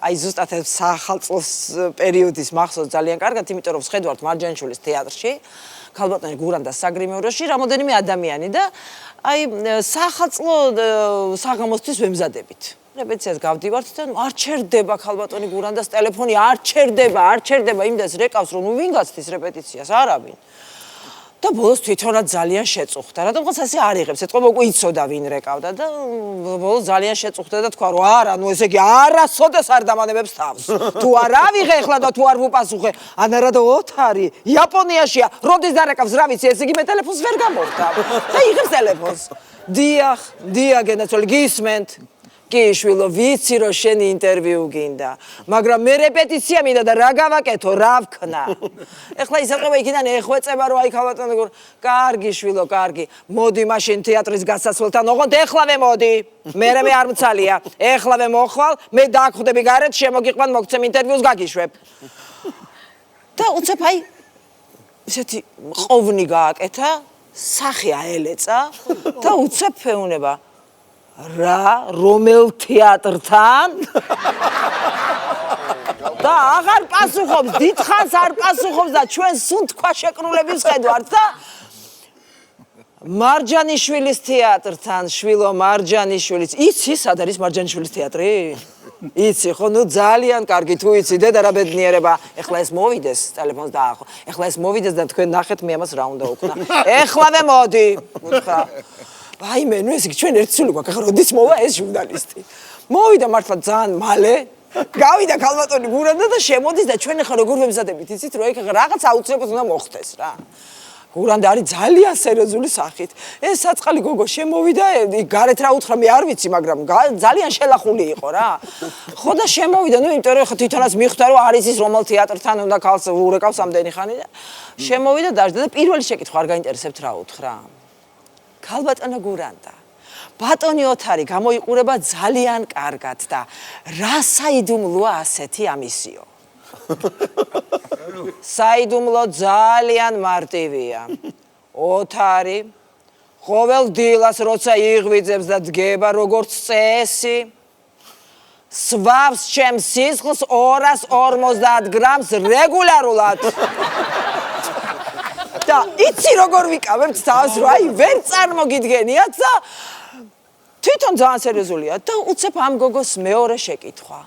აი ზუსტად ეს სახალწლოს პერიოდის მახსოვს ძალიან კარგად, იმიტომ რომ ვხედავთ მარჯანიშვილის თეატრში, ქალბატონი გურანდას საგრიმევროში რამოდენიმე ადამიანი და აი სახალწლო საღამოსთვის ვემზადებით. რეპეტიციას გავდივართ და არ ჩერდება ქალბატონი გურანდას ტელეფონი, არ ჩერდება, იმდენს რეკავს რომ ვინ გაცდის რეპეტიციას, არავინ. და ბოლოს თვითონაც ძალიან შეწუხდა. რატომღაც ასე არ იღებს, ეთქობა უკვე იცოდა ვინ რეკავდა და ბოლოს ძალიან შეწუხდა და თქვა რომ არა, ნუ ესე იგი არასოდეს არ დამანებებს თავს. თუ არ ავიღე ახლა და თუ არ ვუპასუხე, ანარა და ოთარი იაპონიაშია, როდის დარეკავს, რა ვიცი, ესე იგი მე ტელეფონს ვერ გამოვხდავ. და იღებს ტელეფონს. დიახ, გენაცვალი გისმენთ. კი შვილო, ვიცი რომ შენი ინტერვიუ გინდა, მაგრამ მე რეპეტიცია მინდა და რა გავაკეთო, რა ვქნა. ეხლა ისაყობა იქიდან ეხვეწება რომ აი ქალბატონი გურ, კარგი შვილო, კარგი. მოდი მაშინ თეატრის გასასვლელთან, ოღონდ ეხლავე მოდი. მე არ მცალია. ეხლავე მოხვალ, მე დაახვდები გარეთ, შემოგიყვან მოგცემ ინტერვიუს გაგიშვებ. და უცებ აი ესეთი ყოვნი გააკეთა, სახე აელეწა და უცებ ფეუნება რა რომელ თეატრთან და აღარ პასუხობს დიდხანს არ პასუხობს და ჩვენ სულ თქვა შეკრულების ხედავთ და მარჯანიშვილის თეატრთან შვილო მარჯანიშვილის იცი სად არის მარჯანიშვილის თეატრი იცი ხო ნუ ძალიან კარგი თუ იცი დედა რა ბედნიერება ეხლა ეს მოვიდეს ტელეფონს დაახო ეხლა ეს მოვიდეს და თქვენ ნახეთ მე ამას რა უნდა უკნა ეხლავე მოდი უთხრა ვაიმე, ნუ ესე იგი ჩვენ ერთსული გვაქვს, ახლა როდის მოვა ეს ჟურნალისტი. მოვიდა მართლა ძალიან მალე, გავიდა ქალბატონი გურანდა და შემოდის და ჩვენ ახლა როგორ ვემზადებით, იცით, რომ ეგ რაღაც აუცილებლად უნდა მოხდეს რა. გურანდა არის ძალიან სერიოზული სახით. ეს საწყალი გოგო შემოვიდა, გარეთ რა უთხრა, მე არ ვიცი, მაგრამ ძალიან შელახული იყო რა. ხო და შემოვიდა, ნუ იმიტომ რომ თვითონაც მიხვდა რომ არის ის რომელ თეატრთან უნდა ქალს ურეკავს ამდენი ხანი და შემოვიდა დაждდა და პირველი შეკითხვა არ გაინტერესებთ რა უთხრა. ქალბატონო გურანდა ბატონი ოთარი გამოიყურება ძალიან კარგად და რა საიდუმლოა ასეთი ამისიო საიდუმლო ძალიან მარტივია ოთარი ყოველ დილას როცა იღვიძებს და დგება როგორც წესი სვავს ჩემს სისხლს 250 გრამს რეგულარულად და იცი როგორ ვიკავებთ თავს რა აი ვერ წარმოგიდგენიათ და თვითონ ძალიან სერიოზულია და უცებ ამ გოგოს მეორე შეკითხვა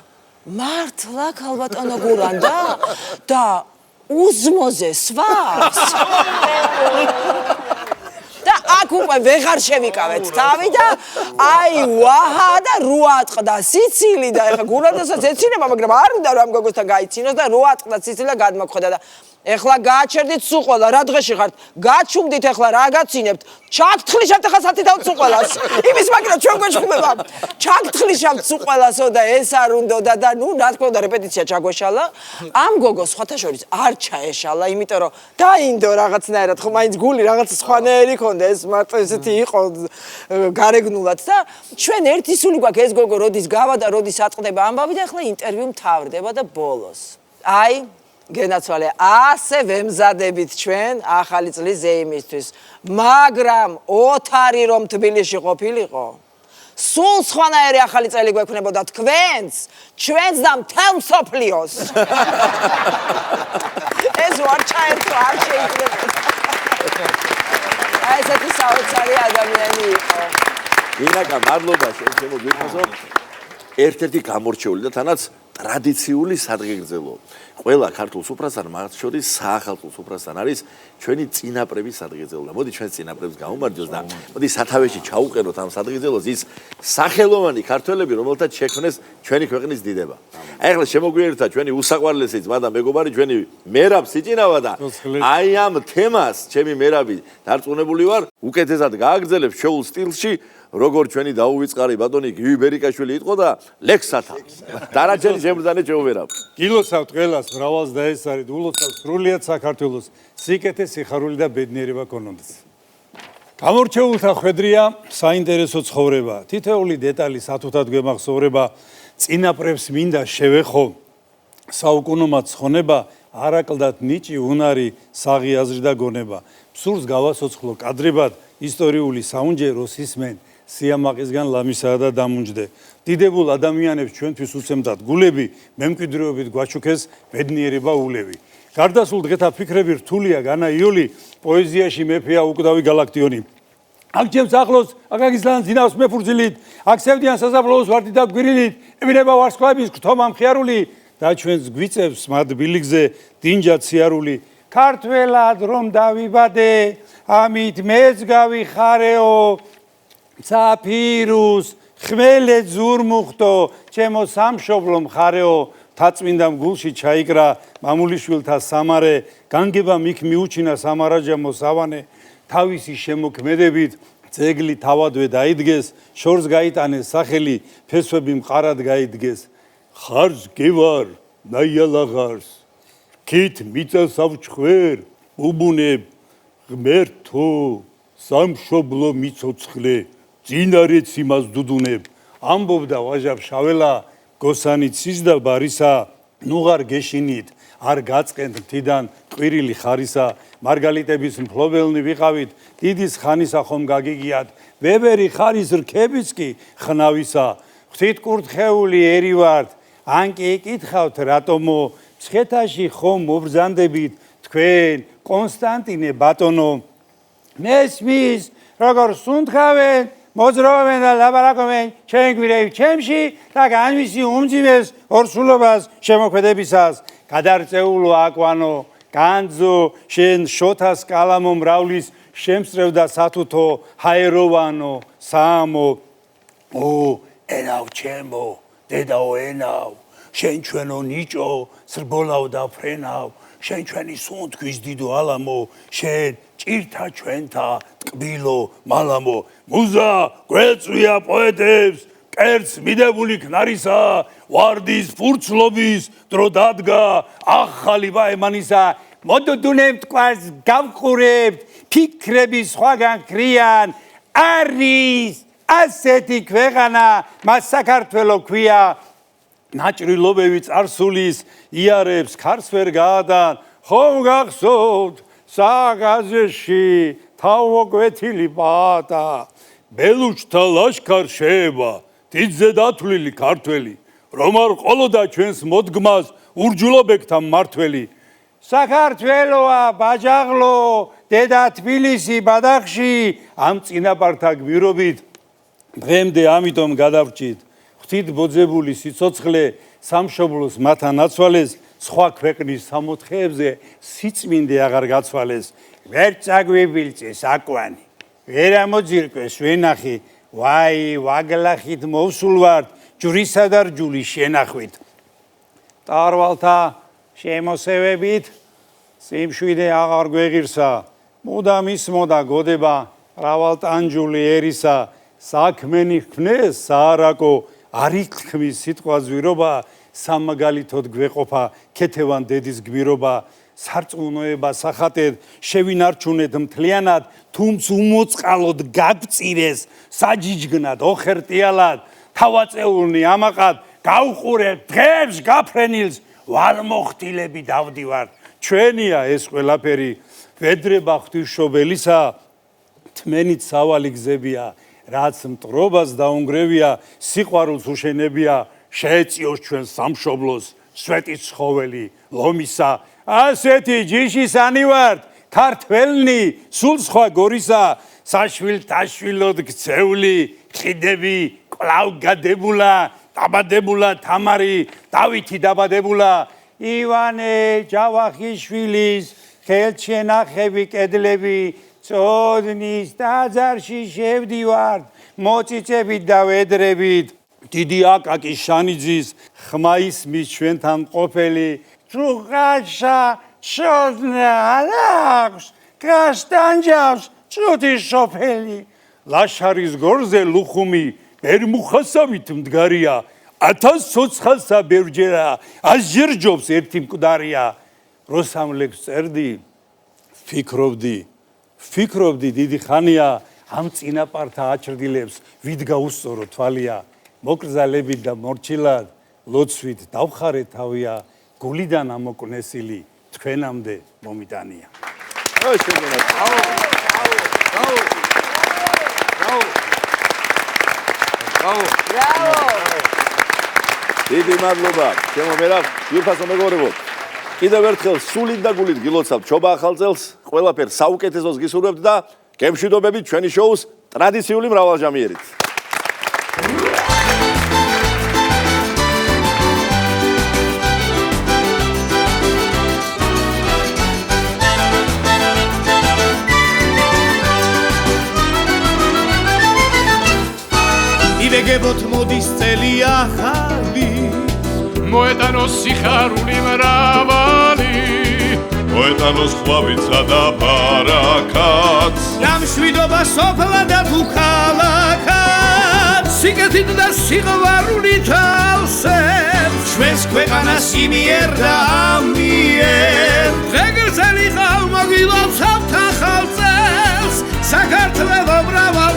მართლა ქალბატონო გურანდა და უზმოზე სვავს და აქ უკვე ვეღარ შევიკავეთ თავი და აი ვაჰა და როა ატყდა სიცილი და ეხა გურანდასაც ეცინება მაგრამ არ უნდა რომ ამ გოგოსთან გაიცინოს და როა ატყდა სიცილი და გადმოხვდა და ეხლა გააჩერდით სულ ყველა, რა დღეში ხართ? გაჩუმდით ეხლა რა გაცინებთ? ჩაგთხლიშავთ ეხლა სათითაოდ სულ ყველას. იმის მაგივრა ჩვენ გვეშხუბება. ჩაგთხლიშავთ სულ ყველასო და ეს არ უნდოდა და ნუ რა თქმა უნდა რეპეტიცია ჩაგვეშალა. ამ გოგოს სხვათა შორის არ ჩაეშალა, იმიტომ რომ დაინდო რაღაცნაირად, ხო მაინც გული რაღაც სხვანაირი ქონდა, ეს მარტო ესეთი იყო გარეგნულად და ჩვენ ერთი სული გვაქვს ეს გოგო როდის გავა და როდის აწყდება ამბავი და ეხლა ინტერვიუ მთავრდება და ბოლოს. აი გენაცვალე, ასე ვემზადებით ჩვენ ახალი წლის ზეიმისთვის. მაგრამ ოთარი რომ თბილისში ყოფილიყო, სულ სხვანაირი ახალი წელი გვექნებოდა თქვენს, ჩვენს და მთელ მსოფლიოს. ეს ვარ ჩაერთო, არ შეიძლება. აი ესეთი საოცარი ადამიანი იყო. ინაკა, მადლობა შენ შემოგვიყვანო. ერთ-ერთი გამორჩეული და თანაც ტრადიციული სადღეგრძელო. ყველა ქართულ სუფრასთან, მათ შორის საახალწლო სუფრასთან არის ჩვენი წინაპრების სადღეგრძელო. და მოდი ჩვენ წინაპრებს გავუმარჯოს და მოდი სათავეში ჩაუყენოთ ამ სადღეგრძელოს ის სახელოვანი ქართველები, რომელთაც შექმნეს ჩვენი ქვეყნის დიდება. აი ახლა შემოგვიერთდა ჩვენი უსაყვარლესი ძმა და მეგობარი ჩვენი მერაბ სიჭინავა და აი ამ თემას ჩემი მერაბი დარწმუნებული ვარ, უკეთესად გააგრძელებს შეულ სტილში. როგორ ჩვენი დაუვიწყარი ბატონი გივი ბერიკაშვილი იყო და ლექსათა. დანარჩენი შემბრძანე ჩვეუვერა. გილოცავთ ყველას მრავალს და ეს არის ულოცავთ სრულიად საქართველოს სიკეთე, სიხარული და ბედნიერება გქონდეს. გამორჩეულთა ხვედრია საინტერესო ცხოვრება. თითოეული დეტალი სათუთად გვემახსოვრება, წინაპრებს მინდა შევეხო. საუკუნომად ცხონება, არაკლდათ ნიჭი, უნარი, საღი აზრი და გონება. სურს გავასოცხლო კადრებად ისტორიული საუნჯეროს ისმენ სიამაყისგან ლამისაა და დამუნჯდე. დიდებულ ადამიანებს ჩვენთვის უცემდათ გულები, მემკვიდრეობით გვაჩუქეს ბედნიერება ულევი. გარდასულ დღეთა ფიქრები რთულია, განაიოლი, პოეზიაში მეფეა უკვდავი გალაქტიონი. აქ ჩემს ახლოს, აკაკისლან ძინავს მეფურძილით, აქ სევდიან საზაფლაოს ვარდით და გვირილით, ემინება ვარსკვლავების გრთომა მხიარული და ჩვენს გვიწევს მათ ბილიგზე დინჯად სიარული. ქართველად რომ დავიბადე, ამით მეც გავიხარეო, ცაფირუს ხმელეთ ზურმუხტო, ჩემო სამშობლო მხარეო, თაწმინდამ გულში ჩაიკრა მამულიშვილთა სამარე, განგება მიქ მიუჩინა სამარაჯამო სავანე, თავისი შემოქმედებით ძეგლი თავადვე დაიდგეს, შორს გაიტანეს სახელი, ფესვები მყარად გაიდგეს. ხარს გევარ, ნაიალაღარს, კით მიწას ავჩხვერ, უბუნებ, ღმერთო, სამშობლო მიცოცხლე, წინარეც იმას დუდუნებ. ამბობდა ვაჟა შაველა, გოსანი ცის და ბარისა, ნუღარ გეშინით, არ გაწყენთ მთიდან ყვირილი ხარისა, მარგალიტების მფლობელნი ვიყავით, დიდის ხანისა ხომ გაგიგიათ, ვებერი ხარის რქებიც კი ხნავისა, ღვთით კურთხეული ერი ვართ, ან კი ეკითხავთ რატომო, მცხეთაში ხომ მობრძანდებით თქვენ კონსტანტინე ბატონო, მესმის როგორ სუნთქავენ, მოძრაობენ და ლაპარაკობენ ჩვენ გვირეივ ჩემში და განვისი უმძიმეს ორსულობას შემოქმედებისას. გადარწეულო აკვანო, განძო შენ შოთას კალამო მრავლის შემსწრევ და სათუთო ჰაეროვანო საამო. ო ენავ ჩემო, დედაო ენავ, შენ ჩვენო ნიჭო, სრბოლავ და ფრენავ, შენ ჩვენი სუნთქვის დიდო ალამო, შენ ჭირთა ჩვენთა ტკბილო მალამო. მუზა გვეწვია პოეტებს, კერც მიდებული ქნარისა, ვარდის ფურცლობის დრო დადგა, ახალი ბაემანისა, მოდუდუნებ მტკვარს გავყურებთ, ფიქრები სხვაგან ქრიან, არის ასეთი ქვეყანა, მას საქართველო ქვია. ნაჭრილობები წარსულის იარებს ქარს ვერ გაადან, ხომ გახსოვთ საგაზეში თავმოკვეთილი პატა, ბელუჩთა ლაშქარ შეება, დიდზე დათვლილი ქართველი, რომ არ ყოლოდა ჩვენს მოდგმას ურჯულობეკთა მმართველი. საქართველოა ბაჯაღლო, დედა თბილისი ბადახში, ამ წინაპართა გვირობით დღემდე ამიტომ გადავრჩით. ღვთით ბოძებული სიცოცხლე სამშობლოს მათთან აცვალეს, სხვა ქვეყნის სამოთხეებზე სიწმინდე აღარ გაცვალეს. ვერ წაგვიბილწეს აკვანი, ვერ ამოძირკვეს ვენახი, ვაი ვაგლახით მოვსულ ვართ ჯვრისა და რჯულის შენახვით. ტარვალთა შემოსევებით სიმშვიდე აღარ გვეღირსა, მუდამ ისმოდა გოდება, მრავალტანჯული ერისა, საქმენი ხმნეს საარაკო, არ ითქმის სიტყვა ზვირობა, სამაგალითოდ გვეყოფა ქეთევან დედის გმირობა, სარწმუნოება სახატეთ, შევინარჩუნეთ მთლიანად, თუმც უმოწყალოდ გაგწირეს, საჯიჯგნად, ოხერტიალად, თავაწეულნი ამაყად, გავყურეთ დღეებს გაფრენილს, ვალმოხტილები დავდივართ. ჩვენია ეს ყველაფერი, ვედრება ღვთისმშობელისა, თმენით სავალი გზებია, რაც მტრობას დაუნგრევია, სიყვარულს უშენებია, შეეწიოს ჩვენ სამშობლოს, სვეტის ცხოველი, ლომისა, ასეთი ჯიშისანი ვართ, ქართველნი, სულ სხვა გორისა, საშვილთაშვილოდ გცეული, ხიდები, კვლავ გადებულა, დაბადებულა თამარი, დავითი დაბადებულა, ივანე ჯავახიშვილის ხელჩენახები კედლები, წოდნის ტაძარში შევდივართ, მოწიწებით და ვედრებით, დიდი აკაკი შანიძის ხმა ისმის ჩვენთან ყოფილი, ჩუღაშა ჩოდნა ალახს, კასტანჯავს წუთის სოფელი, ლაშარის გორზე ლუხუმი, მერმუხასავით მდგარია, 1000 ცოცხალსა ბევრჯერა, ასჯერჯობს ერთი მკვდარია. როსამლებს წერდი, ფიქრობდი დიდი ხანია, ამ წინაპართა აჭრდილებს ვით გაუსწორო თვალია, მოკრძალებით და მორჩილად, ლოცვით დავხარე თავია, გულიდან ამოკნესილი, თქვენამდე მომიტანია. დიდი მადლობა, ჩემო მერაბ, იურფასო მეგობრებო. კიდევ ერთხელ სულით და გულით გილოცავთ ჩობა ახალ წელს, ყველაფერს საუკეთესოს გისურვებთ და გემშვიდობებით ჩვენი შოუს ტრადიციული მრავალჟამიერით. ივეგებოთ მოდის წელი ახალი, მოეტანოს სიხარული მრავალი, მოეტანოს ხვავიცა და ბარაკაც, დამშვიდობა სოფლა და თუ ქალაქად, სიკეთით და სიყვარულით ავსებს ჩვენს ქვეყანას იმიერ და ამიერ. დღეგრძელი ხალმოგილოცავთ ახალ წელს, საქართველო მრავალ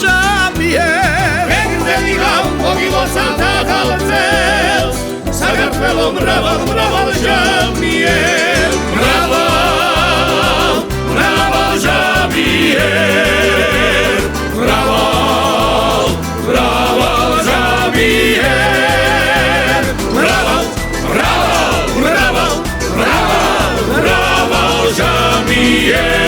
ჟამიერ. დღეგრძელი ხალმოგილოცავთ ახალ წელს, საქართველო მრავალ ჟამიერ. მრავალ ჟამიერ. მრავალ ჟამიერ. მრავალ ჟამიერ.